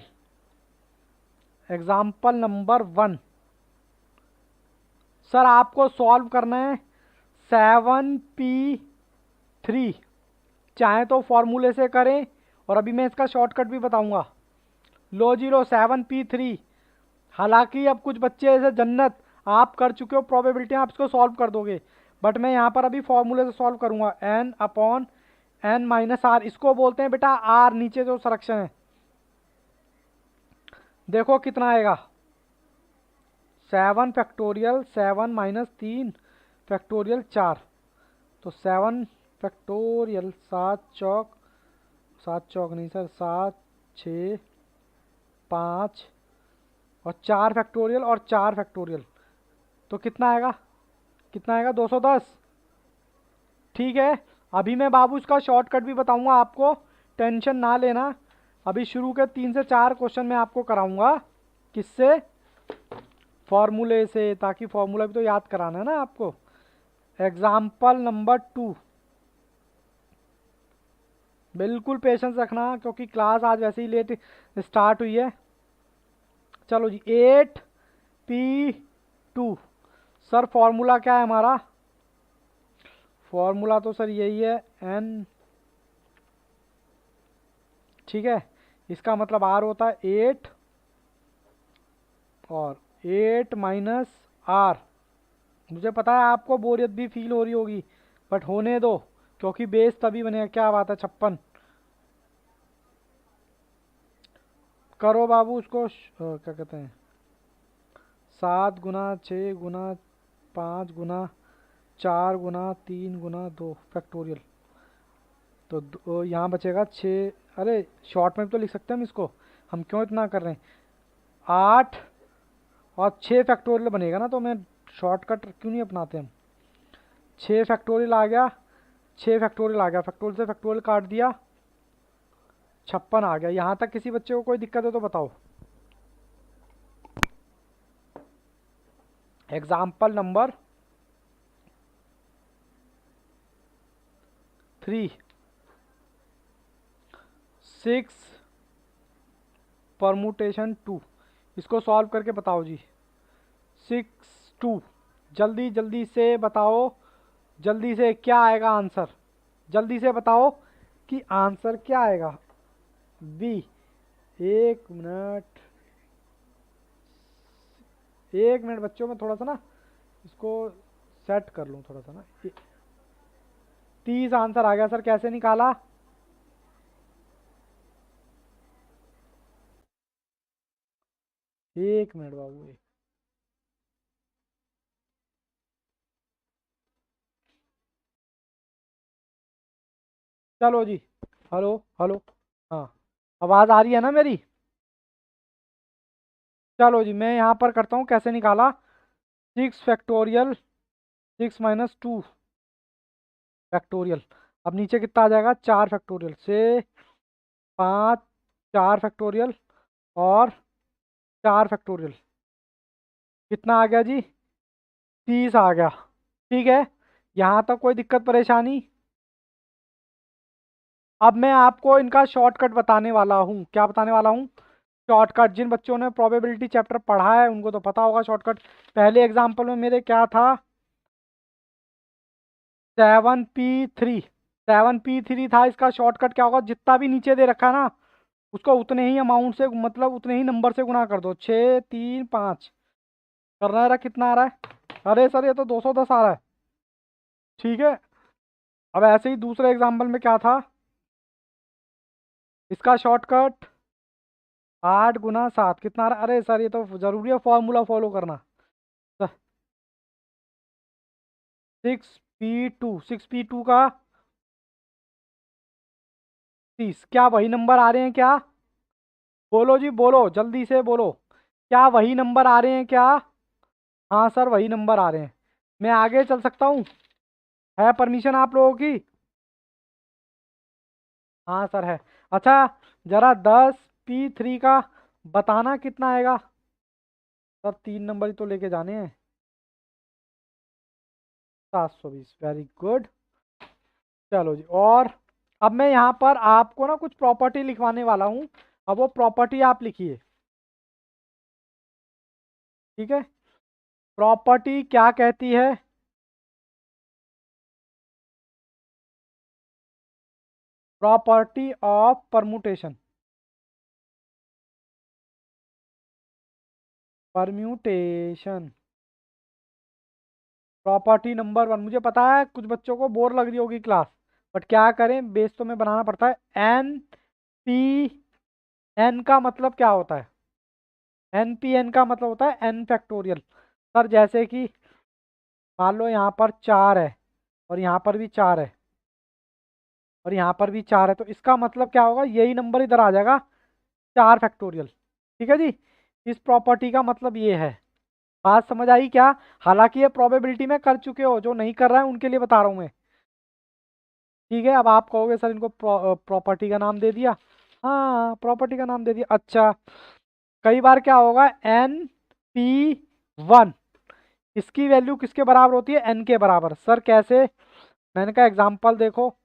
[SPEAKER 1] एग्जाम्पल नंबर 1। सर आपको सॉल्व करना है 7p3। चाहे तो फॉर्मूले से करें, और अभी मैं इसका शॉर्टकट भी बताऊंगा। लो जी लो, 7p3। हालांकि अब कुछ बच्चे ऐसे जन्नत, आप कर चुके हो, प्रोबेबिलिटी आप इसको सॉल्व कर दोगे, बट मैं यहाँ पर अभी फॉर्मूले से सॉल्व करूंगा। n upon n minus r, इसको बोलते हैं बेटा आर, नीचे जो संरक्षण है। देखो कितना आएगा, 7 फैक्टोरियल 7 माइनस 3 फैक्टोरियल 4, तो 7 फैक्टोरियल 7 चौक, 7 चौक नहीं सर, 7 6 5 और 4 फैक्टोरियल और 4 फैक्टोरियल, तो कितना आएगा? कितना आएगा? 210। ठीक है, अभी मैं बाबू इसका शॉर्टकट भी बताऊंगा आपको, टेंशन ना लेना। अभी शुरू के 3 से 4 क्वेश्चन मैं आपको कराऊंगा, किससे? फॉर्मूले से, ताकि फॉर्मूला भी तो याद कराना है ना आपको। एग्जाम्पल नंबर 2, बिल्कुल पेशेंस रखना क्योंकि क्लास आज वैसे ही लेट स्टार्ट हुई है। चलो जी, 8p2। सर फॉर्मूला क्या है हमारा? फॉर्मूला तो सर यही है, n। ठीक है, इसका मतलब r होता है 8, और 8 माइनस आर। मुझे पता है आपको बोरियत भी फील हो रही होगी, बट होने दो, क्योंकि बेस तभी बनेगा। क्या बात है, 56। करो बाबू उसको क्या कहते हैं, 7 गुना 6 गुना 5 गुना 4 गुना 3 गुना 2 फैक्टोरियल। तो यहाँ बचेगा 6। अरे शॉर्ट में भी तो लिख सकते हैं हम इसको, हम क्यों इतना कर रहे हैं। 8 और 6 फैक्टोरियल बनेगा ना, तो मैं शॉर्टकट क्यों नहीं अपनाते हम। 6 फैक्टोरियल आ गया, 6 फैक्टोरियल आ गया, फैक्टोरियल से फैक्टोरियल काट दिया, 56 आ गया। यहाँ तक किसी बच्चे को कोई दिक्कत है तो बताओ। एग्जाम्पल नंबर 3, 6 परमुटेशन 2, इसको सॉल्व करके बताओ जी। 6 2, जल्दी जल्दी से बताओ, जल्दी से क्या आएगा आंसर, जल्दी से बताओ कि आंसर क्या आएगा। बी। 1 मिनट, 1 मिनट बच्चों, में थोड़ा सा ना इसको सेट कर लूँ थोड़ा सा ना। 30 आंसर आ गया सर, कैसे निकाला। एक मिनट बाबू। चलो जी। Hello hello. हाँ, आवाज़ आ रही है ना मेरी। चलो जी, मैं यहाँ पर करता हूँ कैसे निकाला। 6 फैक्टोरियल 6 - 2 फैक्टोरियल। अब नीचे कितना आ जाएगा, 4 फैक्टोरियल से 5, 4 फैक्टोरियल और 4 फैक्टोरियल, कितना आ गया जी, 30 आ गया। ठीक है, यहाँ तक कोई दिक्कत परेशानी। अब मैं आपको इनका शॉर्टकट बताने वाला हूँ। क्या बताने वाला हूँ, शॉर्टकट। जिन बच्चों ने प्रोबेबिलिटी चैप्टर पढ़ा है उनको तो पता होगा शॉर्टकट। पहले एग्जाम्पल में मेरे क्या था, 7p3, 7p3 था। इसका शॉर्टकट क्या होगा, जितना भी नीचे दे रखा है ना उसको उतने ही अमाउंट से, मतलब उतने ही नंबर से गुना कर दो। 6 3 5 करना है। कितना आ रहा है, अरे सर ये तो 210 आ रहा है। ठीक है, अब ऐसे ही दूसरे एग्जाम्पल में क्या था, इसका शॉर्टकट 8 × 7 कितना आ रहा है। अरे सर ये तो जरूरी है फॉर्मूला फॉलो करना। 6p2 का 30, क्या वही नंबर आ रहे हैं क्या। बोलो जी बोलो, जल्दी से बोलो, क्या वही नंबर आ रहे हैं क्या। हाँ सर वही नंबर आ रहे हैं। मैं आगे चल सकता हूँ, है परमिशन आप लोगों की। हाँ सर है। अच्छा, जरा 10p3 का बताना कितना आएगा। सर 3 नंबर ही तो लेके जाने हैं। 720, वेरी गुड। चलो जी, और अब मैं यहाँ पर आपको ना कुछ प्रॉपर्टी लिखवाने वाला हूँ। अब वो प्रॉपर्टी आप लिखिए। ठीक है, प्रॉपर्टी क्या कहती है, property of permutation, permutation. Property number 1, मुझे पता है कुछ बच्चों को बोर लग रही होगी क्लास, बट क्या करें, बेस तो में बनाना पड़ता है। एन पी एन का मतलब क्या होता है, एन पी एन का मतलब होता है एन फैक्टोरियल। सर जैसे कि मान लो यहाँ पर 4 है और यहाँ पर भी 4 है और यहाँ पर भी 4 है, तो इसका मतलब क्या होगा, यही नंबर इधर आ जाएगा, 4 फैक्टोरियल। ठीक है जी, इस प्रॉपर्टी का मतलब ये है। बात समझ आई क्या। हालांकि ये प्रोबेबिलिटी में कर चुके हो, जो नहीं कर रहा है उनके लिए बता रहा हूँ मैं। ठीक है, अब आप कहोगे सर इनको प्रॉपर्टी का नाम दे दिया। हाँ प्रॉपर्टी का नाम दे दिया। अच्छा, कई बार क्या होगा, NP1, इसकी वैल्यू किसके बराबर होती है, n के बराबर। सर कैसे, मैंने कहा एग्जाम्पल देखो,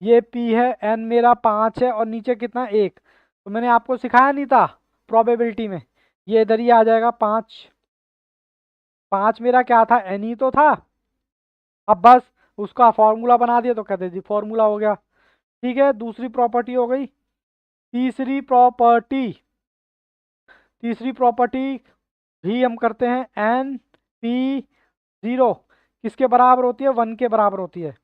[SPEAKER 1] ये p है, n मेरा 5 है और नीचे कितना 1, तो मैंने आपको सिखाया नहीं था प्रोबेबिलिटी में, ये इधर ही आ जाएगा 5। 5 मेरा क्या था, n ही तो था। अब बस उसका फॉर्मूला बना दिया तो कहते जी फॉर्मूला हो गया। ठीक है, दूसरी प्रॉपर्टी हो गई। तीसरी प्रॉपर्टी, तीसरी प्रॉपर्टी भी हम करते हैं, NP0 किसके बराबर होती है, 1 के बराबर होती है।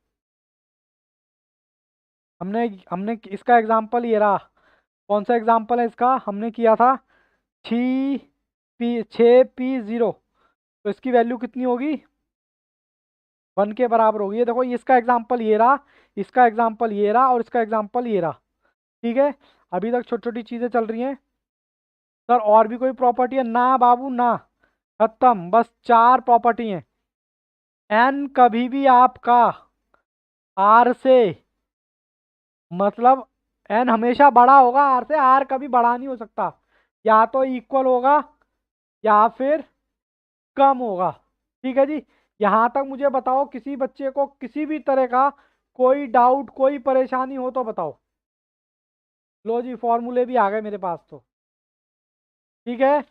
[SPEAKER 1] हमने हमने इसका एग्जाम्पल ये रहा। कौन सा एग्जाम्पल है इसका, हमने किया था 3 6p0, तो इसकी वैल्यू कितनी होगी, 1 के बराबर होगी। ये देखो, इसका एग्जाम्पल ये रहा, इसका एग्जाम्पल ये रहा, और इसका एग्जाम्पल ये रहा। ठीक है, अभी तक छोटी छोटी चीज़ें चल रही हैं। सर और भी कोई प्रॉपर्टी है? ना बाबू ना, खत्म, बस 4 प्रॉपर्टी हैं। एन कभी भी आपका आर से, मतलब एन हमेशा बड़ा होगा आर से, आर कभी बड़ा नहीं हो सकता, या तो इक्वल होगा या फिर कम होगा। ठीक है जी, यहाँ तक मुझे बताओ, किसी बच्चे को किसी भी तरह का कोई डाउट, कोई परेशानी हो तो बताओ। लो जी, फॉर्मूले भी आ गए मेरे पास तो। ठीक है,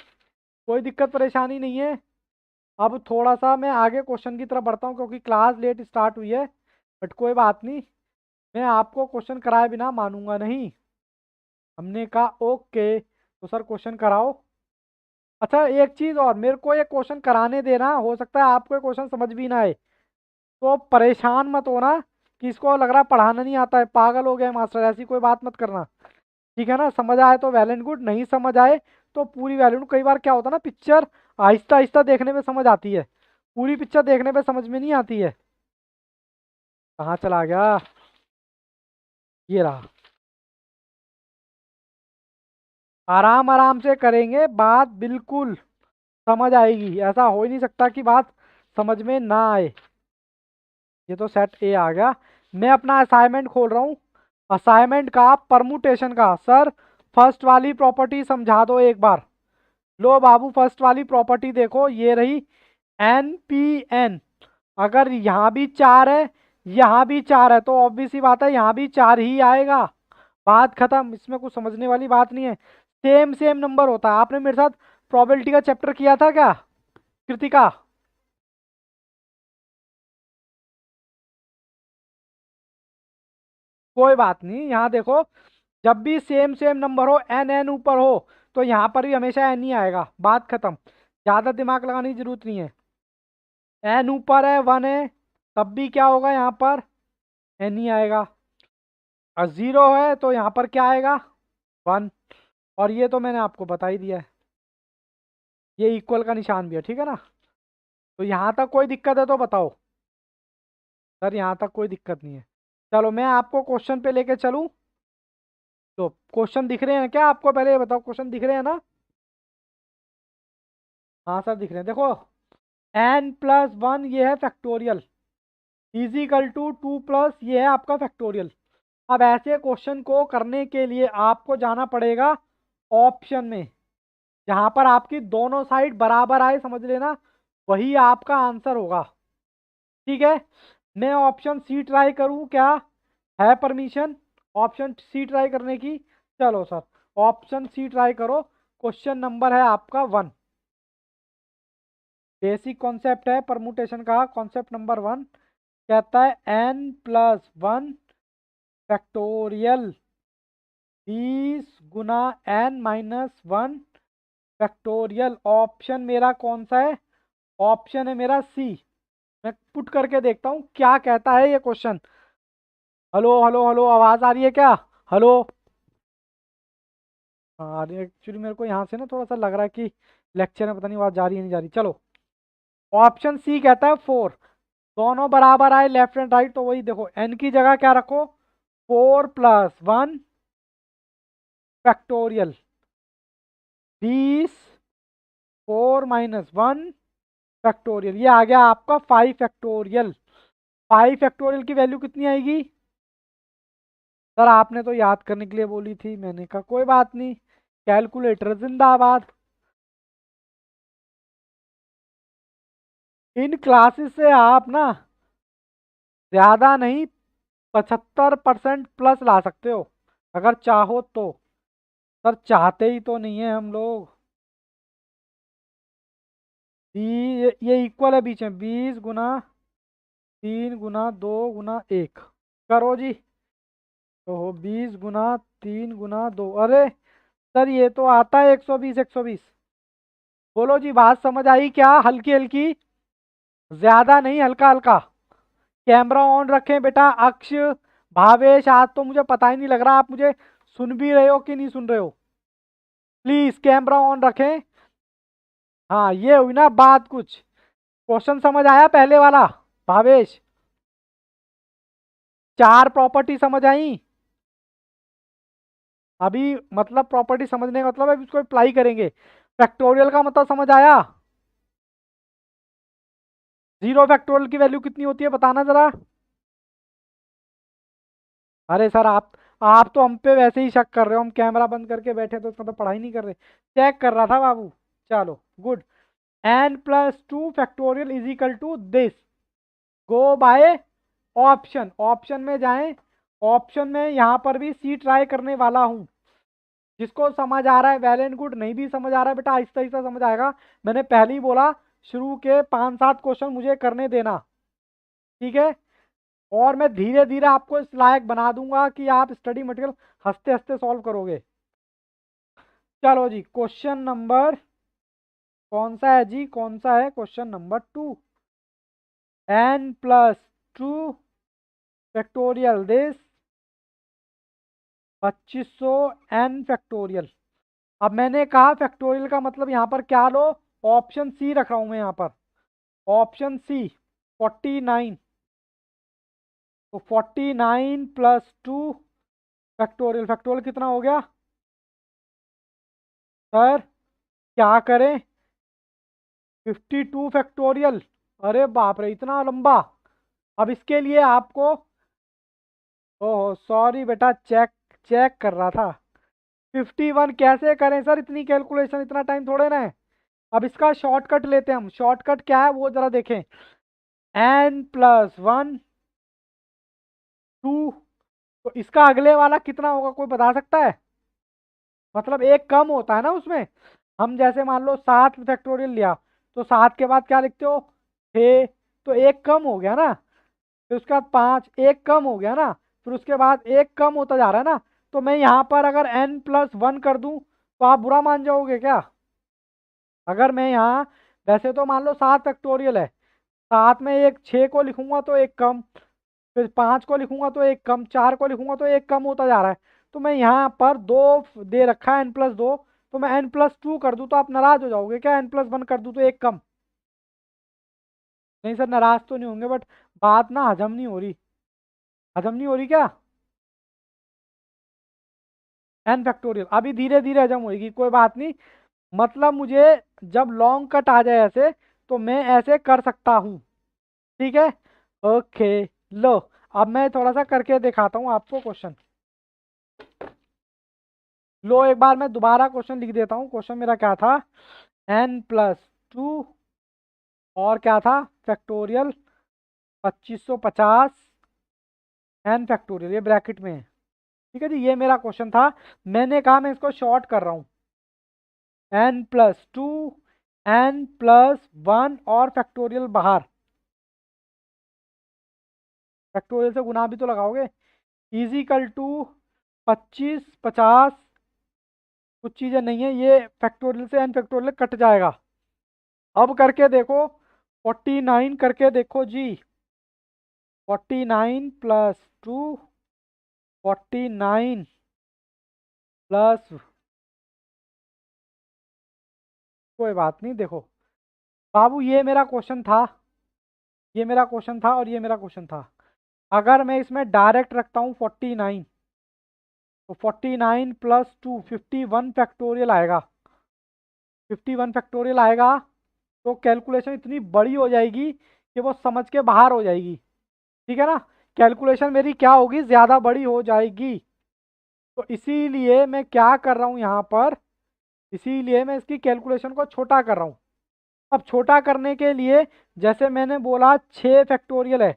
[SPEAKER 1] कोई दिक्कत परेशानी नहीं है। अब थोड़ा सा मैं आगे क्वेश्चन की तरफ बढ़ता हूँ, क्योंकि क्लास लेट स्टार्ट हुई है, बट कोई बात नहीं, मैं आपको क्वेश्चन कराए बिना मानूंगा नहीं। हमने कहा ओके, तो सर क्वेश्चन कराओ। अच्छा एक चीज़ और, मेरे को ये क्वेश्चन कराने देना, हो सकता है आपको ये क्वेश्चन समझ भी ना आए, तो परेशान मत होना कि इसको लग रहा पढ़ाना नहीं आता है, पागल हो गया मास्टर, ऐसी कोई बात मत करना। ठीक है ना, समझ आए तो वेल एंड गुड, नहीं समझ आए तो पूरी वैल्यू। कई बार क्या होता है ना, पिक्चर आहिस्ता आहिस्ता देखने में समझ आती है, पूरी पिक्चर देखने पे समझ में नहीं आती है। कहाँ चला गया, ये रहा। आराम आराम से करेंगे, बात बिल्कुल समझ आएगी, ऐसा हो ही नहीं सकता कि बात समझ में ना आए। ये तो सेट ए आ गया। मैं अपना असाइनमेंट खोल रहा हूँ, असाइनमेंट का परमुटेशन का। सर फर्स्ट वाली प्रॉपर्टी समझा दो एक बार। लो बाबू, फर्स्ट वाली प्रॉपर्टी देखो, ये रही एन पी एन। अगर यहाँ भी 4 है, यहाँ भी 4 है, तो ऑब्वियस सी बात है यहाँ भी 4 ही आएगा, बात खत्म, इसमें कुछ समझने वाली बात नहीं है। सेम सेम नंबर होता है। आपने मेरे साथ प्रोबेबिलिटी का चैप्टर किया था क्या कृतिका? कोई बात नहीं, यहाँ देखो, जब भी सेम सेम नंबर हो, एन एन ऊपर हो, तो यहाँ पर भी हमेशा एन ही आएगा, बात खत्म, ज़्यादा दिमाग लगाने की जरूरत नहीं है। एन ऊपर है, 1 है, तब भी क्या होगा यहाँ पर, एन ही आएगा। और 0 है तो यहाँ पर क्या आएगा, 1। और ये तो मैंने आपको बता ही दिया है, ये इक्वल का निशान भी है, ठीक है ना। तो यहाँ तक कोई दिक्कत है तो बताओ। सर यहाँ तक कोई दिक्कत नहीं है। चलो मैं आपको क्वेश्चन पे लेके चलूँ। तो क्वेश्चन दिख रहे हैं क्या आपको, पहले ये बताओ, क्वेश्चन दिख रहे हैं ना? हाँ सर दिख रहे हैं, देखो, n+1 ये है फैक्टोरियल, इजिकल टू 2+ ये है आपका फैक्टोरियल। अब ऐसे क्वेश्चन को करने के लिए आपको जाना पड़ेगा ऑप्शन में, जहां पर आपकी दोनों साइड बराबर आए, समझ लेना वही आपका आंसर होगा। ठीक है, मैं ऑप्शन सी ट्राई करूं क्या, है परमिशन ऑप्शन सी ट्राई करने की? चलो सर, ऑप्शन सी ट्राई करो। क्वेश्चन नंबर है आपका 1, बेसिक कॉन्सेप्ट है परमुटेशन का, कॉन्सेप्ट नंबर 1 कहता है n+1 factorial 20 × n-1 factorial. Option मेरा कौन सा है, ऑप्शन है मेरा सी। मैं पुट करके देखता हूँ क्या कहता है ये क्वेश्चन। हेलो हेलो हेलो, आवाज आ रही है क्या? हेलो, हाँ एक्चुअली मेरे को यहाँ से ना थोड़ा सा लग रहा है कि लेक्चर में पता नहीं आवाज जा रही है नहीं जा रही। चलो, ऑप्शन सी कहता है 4, दोनों बराबर आए लेफ्ट एंड राइट, तो वही देखो, एन की जगह क्या रखो, 4+1 फैक्टोरियल 20, 4-1 फैक्टोरियल, ये आ गया आपका 5 फैक्टोरियल। 5 फैक्टोरियल की वैल्यू कितनी आएगी? सर आपने तो याद करने के लिए बोली थी, मैंने कहा कोई बात नहीं, कैलकुलेटर जिंदाबाद। इन क्लासेस से आप ना ज्यादा नहीं, 75% प्लस ला सकते हो अगर चाहो तो। सर चाहते ही तो नहीं है हम लोग। ये इक्वल है बीच में, 20 × 3 × 2 × 1 करो जी। तो 20 × 3 × 2, अरे सर ये तो आता है 120 120। बोलो जी, बात समझ आई क्या? हल्की हल्की, ज्यादा नहीं, हल्का हल्का। कैमरा ऑन रखें बेटा, अक्ष, भावेश, आज तो मुझे पता ही नहीं लग रहा आप मुझे सुन भी रहे हो कि नहीं सुन रहे हो। प्लीज कैमरा ऑन रखें। हाँ ये हुई ना बात कुछ। क्वेश्चन समझ आया पहले वाला भावेश? चार प्रॉपर्टी समझ आई? अभी मतलब प्रॉपर्टी समझने का मतलब है, अभी इसको अप्लाई करेंगे। फैक्टोरियल का मतलब समझ आया? जीरो फैक्टोरियल की वैल्यू कितनी होती है बताना जरा। अरे सर आप तो हम पे वैसे ही शक कर रहे हो, हम कैमरा बंद करके बैठे तो इसका तो पढ़ाई नहीं कर रहे। चेक कर रहा था बाबू। चलो good. n+2 factorial is equal to this. Go by option. Option में जाएं। ऑप्शन में यहाँ पर भी सी ट्राई करने वाला हूँ। जिसको समझ आ रहा है वेल एंड गुड, नहीं भी समझ आ रहा है बेटा आहिस्ता आहिस्ता समझ आएगा। मैंने पहले ही बोला शुरू के 5-7 क्वेश्चन मुझे करने देना। ठीक है। और मैं धीरे धीरे आपको इस लायक बना दूंगा कि आप स्टडी मटेरियल हंसते हंसते सॉल्व करोगे। चलो जी क्वेश्चन नंबर कौन सा है जी, कौन सा है? Question number 2। n+2 factorial this 2500 n factorial. अब मैंने कहा फैक्टोरियल का मतलब यहाँ पर क्या लो? ऑप्शन सी रख रहा हूं मैं यहाँ पर। Option C 49। तो 49+2 फैक्टोरियल। फैक्टोरियल कितना हो गया सर? क्या करें? 52 फैक्टोरियल। अरे बाप रे इतना लंबा। अब इसके लिए आपको, ओहो सॉरी बेटा, चेक चेक कर रहा था। 51 कैसे करें सर? इतनी कैलकुलेशन इतना टाइम थोड़े ना है। अब इसका शॉर्टकट लेते हैं हम। शॉर्टकट क्या है वो जरा देखें। n+1 2। तो इसका अगले वाला कितना होगा कोई बता सकता है? मतलब एक कम होता है ना उसमें। हम जैसे मान लो 7 फैक्टोरियल लिया, तो 7 के बाद क्या लिखते हो? 6। तो एक कम हो गया ना। फिर उसके बाद 5, एक कम हो गया ना। फिर उसके बाद एक कम होता जा रहा है ना। तो मैं यहाँ पर अगर n+1 कर दूं तो आप बुरा मान जाओगे क्या? अगर मैं यहाँ, वैसे तो मान लो 7 फैक्टोरियल है, 7 में एक 6 को लिखूंगा तो एक कम, फिर 5 को लिखूंगा तो एक कम, 4 को लिखूंगा तो एक कम होता जा रहा है। तो मैं यहाँ पर 2 दे रखा है n+2, तो मैं n+2 कर दूं तो आप नाराज हो जाओगे क्या? n+1 कर दूं तो एक कम। नहीं सर नाराज तो नहीं होंगे, बट बात ना हजम नहीं हो रही। हजम नहीं हो रही क्या? n फैक्टोरियल अभी धीरे धीरे हजम होगी, कोई बात नहीं। मतलब मुझे जब लॉन्ग कट आ जाए ऐसे, तो मैं ऐसे कर सकता हूँ। ठीक है। ओके। लो अब मैं थोड़ा सा करके दिखाता हूँ आपको क्वेश्चन। लो एक बार मैं दोबारा क्वेश्चन लिख देता हूँ। क्वेश्चन मेरा क्या था? n+2 और क्या था? फैक्टोरियल 2550 n फैक्टोरियल, ये ब्रैकेट में है। ठीक है जी, ये मेरा क्वेश्चन था। मैंने कहा मैं इसको शॉर्ट कर रहा हूँ। n+2 n+1 और फैक्टोरियल बाहर। फैक्टोरियल से गुना भी तो लगाओगे। Equal to 25 50। कुछ चीज़ें नहीं है, ये फैक्टोरियल से एन फैक्टोरियल कट जाएगा। अब करके देखो। 49 करके देखो जी। 49+2, 49+, कोई बात नहीं। देखो बाबू ये मेरा क्वेश्चन था, ये मेरा क्वेश्चन था और ये मेरा क्वेश्चन था। अगर मैं इसमें डायरेक्ट रखता हूँ 49, तो 49+2 51 फैक्टोरियल आएगा। 51 फैक्टोरियल आएगा। तो कैलकुलेशन इतनी बड़ी हो जाएगी कि वो समझ के बाहर हो जाएगी। ठीक है ना। कैलकुलेशन मेरी क्या होगी? ज़्यादा बड़ी हो जाएगी। तो इसीलिए मैं क्या कर रहा हूँ यहाँ पर, इसीलिए मैं इसकी कैलकुलेशन को छोटा कर रहा हूँ। अब छोटा करने के लिए, जैसे मैंने बोला 6 फैक्टोरियल है,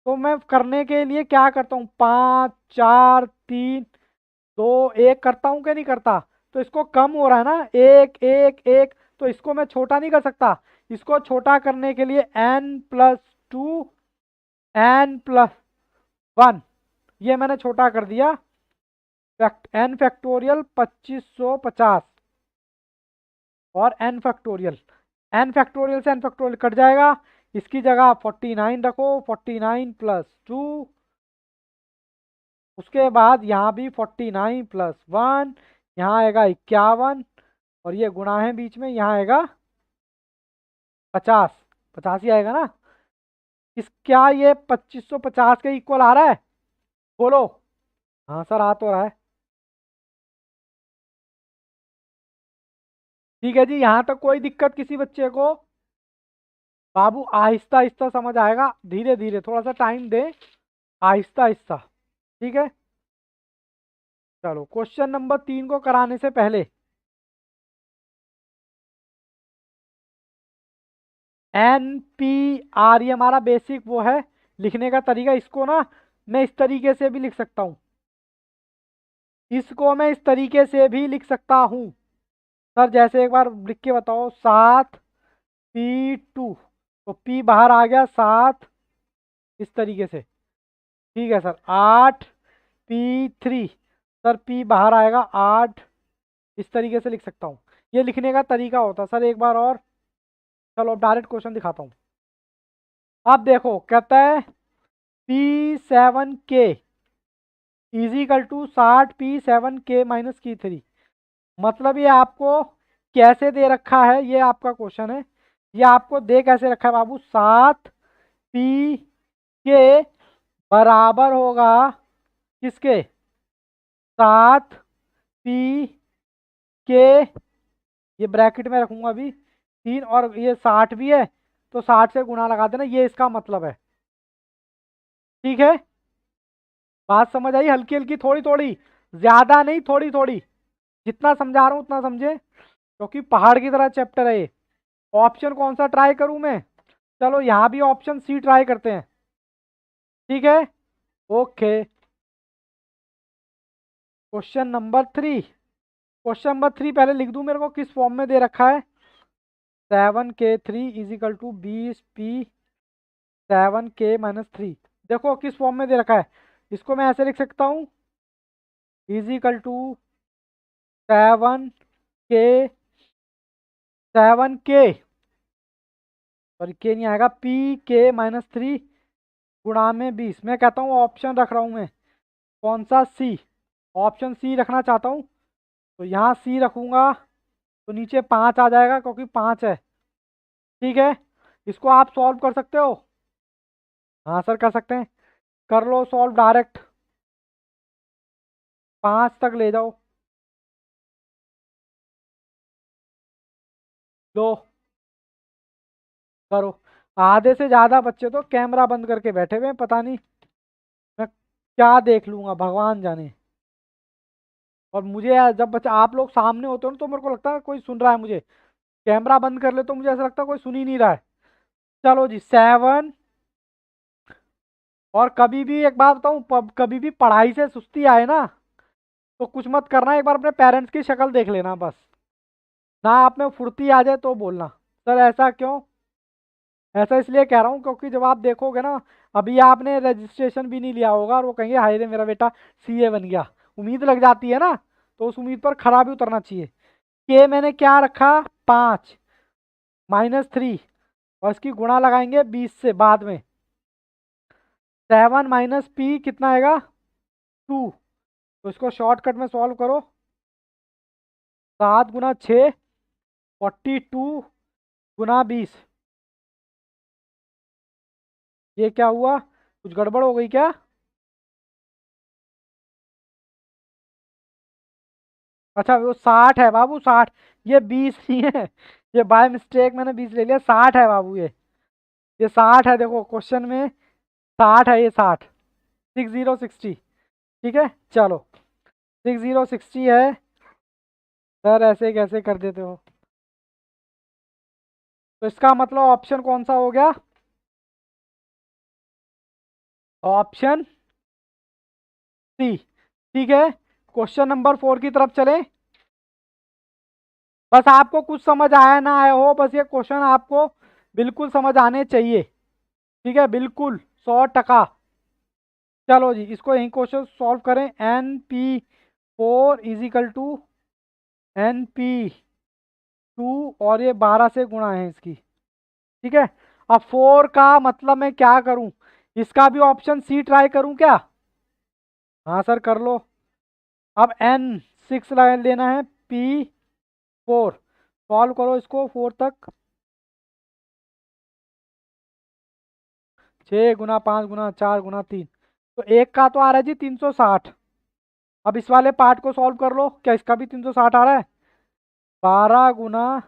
[SPEAKER 1] तो मैं करने के लिए क्या करता हूँ? 5 4 3 2 1 करता हूँ क्या नहीं करता? तो इसको कम हो रहा है ना, एक एक एक, तो इसको मैं छोटा नहीं कर सकता। इसको छोटा करने के लिए n+2 n+1, ये मैंने छोटा कर दिया। n फैक्टोरियल 2550 और n फैक्टोरियल से n फैक्टोरियल कट जाएगा। इसकी जगह 49 रखो। 49+2, उसके बाद यहाँ भी 49+1, यहाँ आएगा 51, और ये गुणा है बीच में, यहाँ आएगा 50, 50 ही आएगा ना। क्या ये 2550 के इक्वल आ रहा है? बोलो। हाँ सर, आ तो रहा है। ठीक है जी, यहाँ तक कोई दिक्कत किसी बच्चे को? बाबू आहिस्ता आहिस्ता समझ आएगा, धीरे धीरे, थोड़ा सा टाइम दे, आहिस्ता आहिस्ता। ठीक है, चलो क्वेश्चन नंबर 3 को कराने से पहले NPR, ये हमारा बेसिक वो है लिखने का तरीका। इसको ना मैं इस तरीके से भी लिख सकता हूँ, इसको मैं इस तरीके से भी लिख सकता हूँ। सर जैसे एक बार लिख के बताओ, 7P2, तो P बाहर आ गया 7, इस तरीके से। ठीक है सर, 8P3, सर P बाहर आएगा 8, इस तरीके से लिख सकता हूँ। ये लिखने का तरीका होता है सर। एक बार और, चलो डायरेक्ट क्वेश्चन दिखाता हूँ। अब देखो कहता है P7K इजिकल टू 60P7K-3। मतलब ये आपको कैसे दे रखा है, ये आपका क्वेश्चन है। ये आपको दे कैसे रखा है बाबू? 7P के बराबर होगा किसके? 7P के, ये ब्रैकेट में रखूंगा अभी 3, और ये 60 भी है, तो 60 से गुणा लगा देना, ये इसका मतलब है। ठीक है, बात समझ आई? हल्की हल्की, थोड़ी थोड़ी, ज्यादा नहीं, थोड़ी थोड़ी। जितना समझा रहा हूँ उतना समझे, क्योंकि पहाड़ की तरह चैप्टर है ये। ऑप्शन कौन सा ट्राई करूं मैं? चलो यहाँ भी ऑप्शन सी ट्राई करते हैं। ठीक है, ओके। क्वेश्चन नंबर 3 पहले लिख दूं, मेरे को किस फॉर्म में दे रखा है? 7K3 is equal to 20P7K-3। देखो किस फॉर्म में दे रखा है, इसको मैं ऐसे लिख सकता हूँ, इजिकल टू 7K सॉरी के नहीं आएगा, P K-3 गुणा में 20। मैं कहता हूँ ऑप्शन रख रहा हूँ मैं, कौन सा? सी। ऑप्शन सी रखना चाहता हूँ, तो यहाँ सी रखूंगा, तो नीचे 5 आ जाएगा, क्योंकि 5 है। ठीक है, इसको आप सॉल्व कर सकते हो? हाँ सर कर सकते हैं, कर लो सॉल्व डायरेक्ट, 5 तक ले जाओ। लो, करो। आधे से ज्यादा बच्चे तो कैमरा बंद करके बैठे हुए हैं, पता नहीं मैं क्या देख लूंगा, भगवान जाने। और मुझे जब बच्चा आप लोग सामने होते हो ना, तो मेरे को लगता है कोई सुन रहा है मुझे। कैमरा बंद कर ले तो मुझे ऐसा लगता है कोई सुन ही नहीं रहा है। चलो जी 7। और कभी भी एक बात बताऊं, कभी भी पढ़ाई से सुस्ती आए ना, तो कुछ मत करना, एक बार अपने पेरेंट्स की शक्ल देख लेना बस। ना आप में फुर्ती आ जाए तो बोलना। सर ऐसा क्यों? ऐसा इसलिए कह रहा हूँ क्योंकि जब आप देखोगे ना, अभी आपने रजिस्ट्रेशन भी नहीं लिया होगा, और वो कहेंगे हाय रे मेरा बेटा CA बन गया, उम्मीद लग जाती है ना, तो उस उम्मीद पर खरा भी उतरना चाहिए। के मैंने क्या रखा? 5 -3, और इसकी गुणा लगाएंगे 20 से बाद में। 7 माइनस पी कितना आएगा? 2। तो इसको शॉर्टकट में सॉल्व करो, 7 × 6 42 × 20। ये क्या हुआ, कुछ गड़बड़ हो गई क्या? अच्छा वो 60 है बाबू, 60। ये 20 नहीं है, ये बाय मिस्टेक मैंने 20 ले लिया, 60 है बाबू ये 60 है, देखो क्वेश्चन में 60 है, ये 60, 6060। ठीक है, चलो 6060 है। सर ऐसे कैसे कर देते हो? तो इसका मतलब ऑप्शन कौन सा हो गया? Option C. ठीक है, क्वेश्चन नंबर 4 की तरफ चलें। बस आपको कुछ समझ आया ना आया हो, बस ये क्वेश्चन आपको बिल्कुल समझ आने चाहिए। ठीक है, बिल्कुल 100%। चलो जी, इसको यही क्वेश्चन सॉल्व करें। NP4 इजिकल टू NP2, और ये 12 से गुणा है इसकी। ठीक है, अब 4 का मतलब मैं क्या करूं? इसका भी ऑप्शन सी ट्राई करूं क्या? हाँ सर कर लो। अब N6 लेना है, P4, सॉल्व करो इसको 4 तक। 6 गुना 5 गुना 4 गुना 3, तो एक का तो आ रहा है जी 360। अब इस वाले पार्ट को सॉल्व कर लो, क्या इसका भी 360 आ रहा है? 12 गुना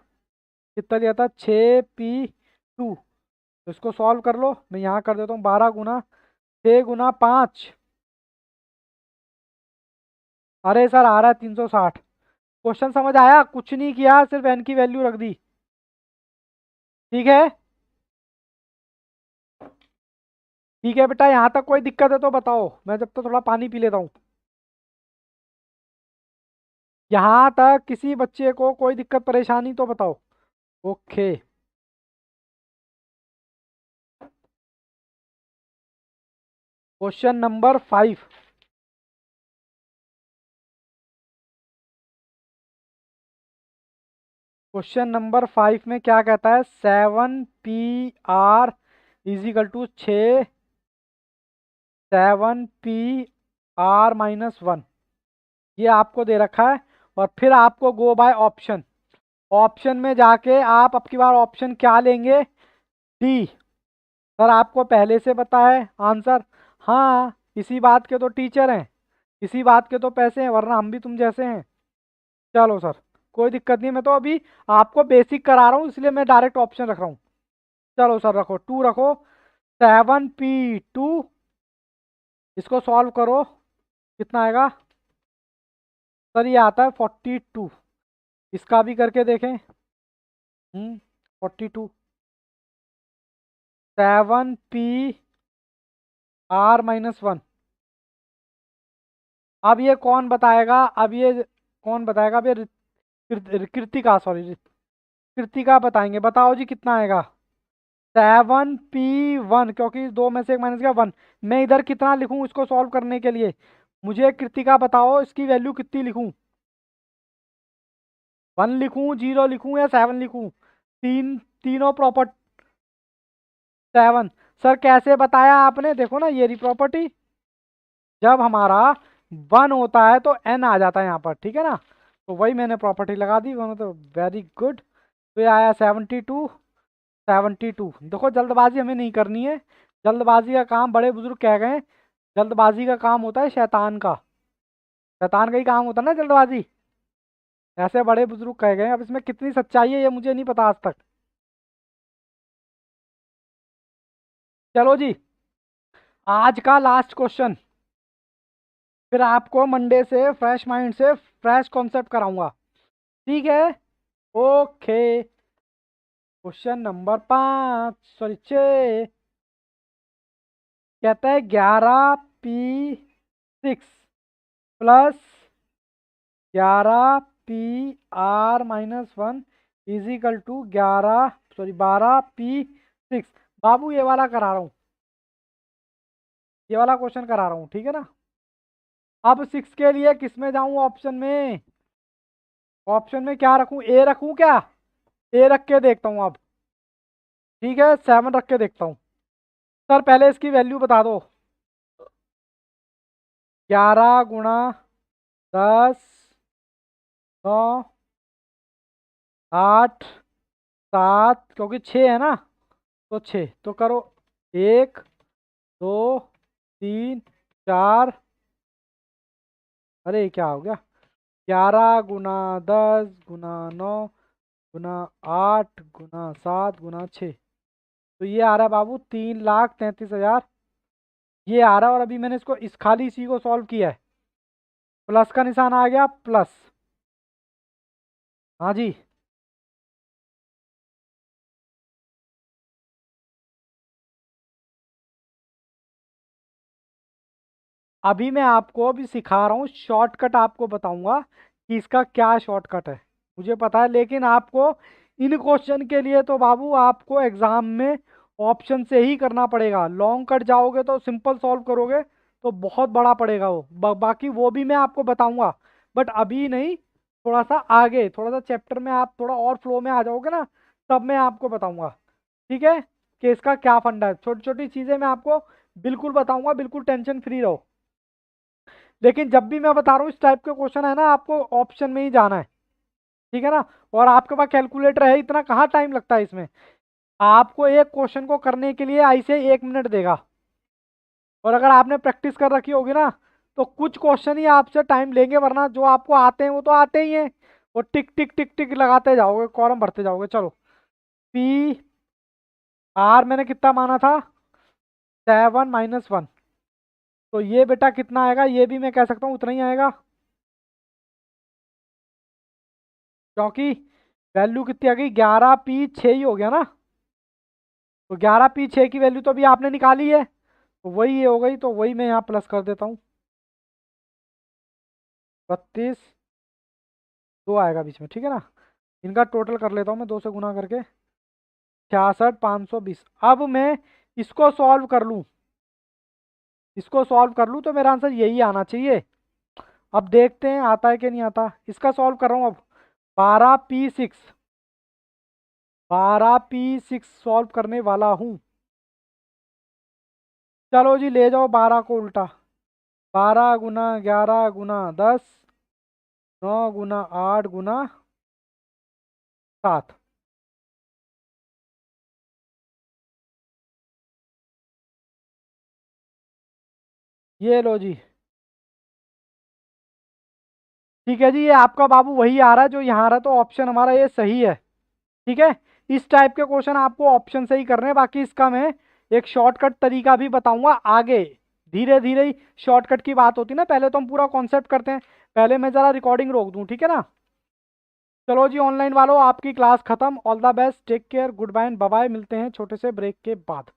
[SPEAKER 1] कितना दिया था, 6p2, तो इसको सॉल्व कर लो। मैं यहाँ कर देता हूँ 12 गुना 6 गुना 5। अरे सर आ रहा है 360। क्वेश्चन समझ आया? कुछ नहीं किया, सिर्फ एन की वैल्यू रख दी। ठीक है, ठीक है बेटा, यहाँ तक कोई दिक्कत है तो बताओ, मैं जब तक थोड़ा पानी पी लेता हूँ। यहाँ तक किसी बच्चे को कोई दिक्कत परेशानी तो बताओ। Okay, question number 5। Question number 5 में क्या कहता है, 7PR इजिकल टू 7PR-1, ये आपको दे रखा है। और फिर आपको गो बाय ऑप्शन, ऑप्शन में जाके आप अब की बार ऑप्शन क्या लेंगे, डी। सर आपको पहले से पता है आंसर? हाँ, इसी बात के तो टीचर हैं, इसी बात के तो पैसे हैं, वरना हम भी तुम जैसे हैं। चलो सर, कोई दिक्कत नहीं, मैं तो अभी आपको बेसिक करा रहा हूँ, इसलिए मैं डायरेक्ट ऑप्शन रख रहा हूँ। चलो सर रखो, 2 रखो, 7p2, इसको सॉल्व करो, कितना आएगा? सर ये आता है 42, इसका भी करके देखें। 42, 7PR-1। अब ये कौन बताएगा, अब ये कौन बताएगा? अब ये कृतिका, सॉरी कृतिका बताएंगे। बताओ जी कितना आएगा? 7p1, क्योंकि दो में से एक माइनस का 1। मैं इधर कितना लिखूं इसको सॉल्व करने के लिए? मुझे कृतिका बताओ, इसकी वैल्यू कितनी लिखूं? 1 लिखूं, 0 लिखूं या 7 लिखूं? तीनों प्रॉपर्टी 7। सर कैसे बताया आपने? देखो ना ये रही प्रॉपर्टी, जब हमारा 1 होता है तो n आ जाता है यहाँ पर, ठीक है ना, तो वही मैंने प्रॉपर्टी लगा दी, वो तो वेरी गुड। तो ये आया 72। 72, देखो जल्दबाजी हमें नहीं करनी है, जल्दबाजी का काम बड़े बुजुर्ग कह गए, जल्दबाजी का काम होता है शैतान का, शैतान का ही काम होता है ना जल्दबाजी, ऐसे बड़े बुजुर्ग कह गए। अब इसमें कितनी सच्चाई है ये मुझे नहीं पता आज तक। चलो जी, आज का लास्ट क्वेश्चन, फिर आपको मंडे से फ्रेश माइंड से फ्रेश कॉन्सेप्ट कराऊंगा, ठीक है? ओके, क्वेश्चन नंबर 5, सॉरी 6, कहता है 11p6 plus 11PR-1 is equal to 12p6। बाबू ये वाला करा रहा हूँ, ये वाला क्वेश्चन करा रहा हूँ, ठीक है ना? अब 6 के लिए किस में जाऊँ ऑप्शन में? ऑप्शन में क्या रखूँ, ए रखूँ क्या? ए रख के देखता हूँ अब, ठीक है, 7 रख के देखता हूँ। सर पहले इसकी वैल्यू बता दो। 11 गुणा 10, 9, 8, 7, क्योंकि 6 है ना, तो 6 तो करो, 1, 2, 3, 4, अरे क्या हो गया, 11 गुना 10 गुना 9 गुना 8 गुना 7 गुना 6, तो ये आ रहा है बाबू 3,33,000, ये आ रहा है। और अभी मैंने इसको इस खाली इसी को सॉल्व किया है, प्लस का निशान आ गया, प्लस। हाँ जी, अभी मैं आपको अभी सिखा रहा हूँ शॉर्टकट, आपको बताऊंगा कि इसका क्या शॉर्टकट है, मुझे पता है, लेकिन आपको इन क्वेश्चन के लिए तो बाबू आपको एग्जाम में ऑप्शन से ही करना पड़ेगा। लॉन्ग कट जाओगे तो सिंपल सॉल्व करोगे तो बहुत बड़ा पड़ेगा वो, बाकी वो भी मैं आपको बताऊंगा, बट अभी नहीं, थोड़ा सा आगे, थोड़ा सा चैप्टर में आप थोड़ा और फ्लो में आ जाओगे ना, तब मैं आपको बताऊंगा, ठीक है, कि इसका क्या फंडा है। छोटी छोटी चीज़ें मैं आपको बिल्कुल बताऊंगा, बिल्कुल टेंशन फ्री रहो। लेकिन जब भी मैं बता रहा हूँ इस टाइप के क्वेश्चन है ना, आपको ऑप्शन में ही जाना है, ठीक है ना? और आपके पास कैलकुलेटर है, इतना कहाँ टाइम लगता है इसमें। आपको एक क्वेश्चन को करने के लिए ऐसे 1 मिनट देगा। और अगर आपने प्रैक्टिस कर रखी होगी ना तो कुछ क्वेश्चन ही आपसे टाइम लेंगे, वरना जो आपको आते हैं वो तो आते ही हैं। वो टिक टिक टिक टिक लगाते जाओगे, कॉलम भरते जाओगे। चलो, पी आर मैंने कितना माना था, 7 - 1। तो ये बेटा कितना आएगा, ये भी मैं कह सकता हूँ उतना ही आएगा, क्योंकि वैल्यू कितनी आ गई, 11 P 6 ही हो गया ना। तो 11 P 6 की वैल्यू तो अभी आपने निकाली है, तो वही ये हो गई। तो वही मैं यहाँ प्लस कर देता हूँ, 32 2 आएगा बीच में, ठीक है ना। इनका टोटल कर लेता हूँ मैं 2 से गुना करके, 66 520। अब मैं इसको सॉल्व कर लूँ, इसको सॉल्व कर लूँ तो मेरा आंसर यही आना चाहिए। अब देखते हैं आता है कि नहीं आता। इसका सॉल्व कर रहा हूँ अब। 12 P 6, 12 P 6 सॉल्व करने वाला हूँ। चलो जी, ले जाओ 12 को उल्टा। 12 × 11 × 10, 9 × 8 × 7। ये लो जी, ठीक है जी। ये आपका बाबू वही आ रहा है जो यहाँ आ रहा है, तो ऑप्शन हमारा ये सही है। ठीक है, इस टाइप के क्वेश्चन आपको ऑप्शन से ही करने हैं। बाकी इसका मैं एक शॉर्टकट तरीका भी बताऊंगा आगे, धीरे धीरे ही शॉर्टकट की बात होती है ना, पहले तो हम पूरा कॉन्सेप्ट करते हैं। पहले मैं जरा रिकॉर्डिंग रोक दूं, ठीक है ना। चलो जी ऑनलाइन वालों, आपकी क्लास खत्म। All the best, take care, good bye, bye bye. मिलते हैं छोटे से ब्रेक के बाद।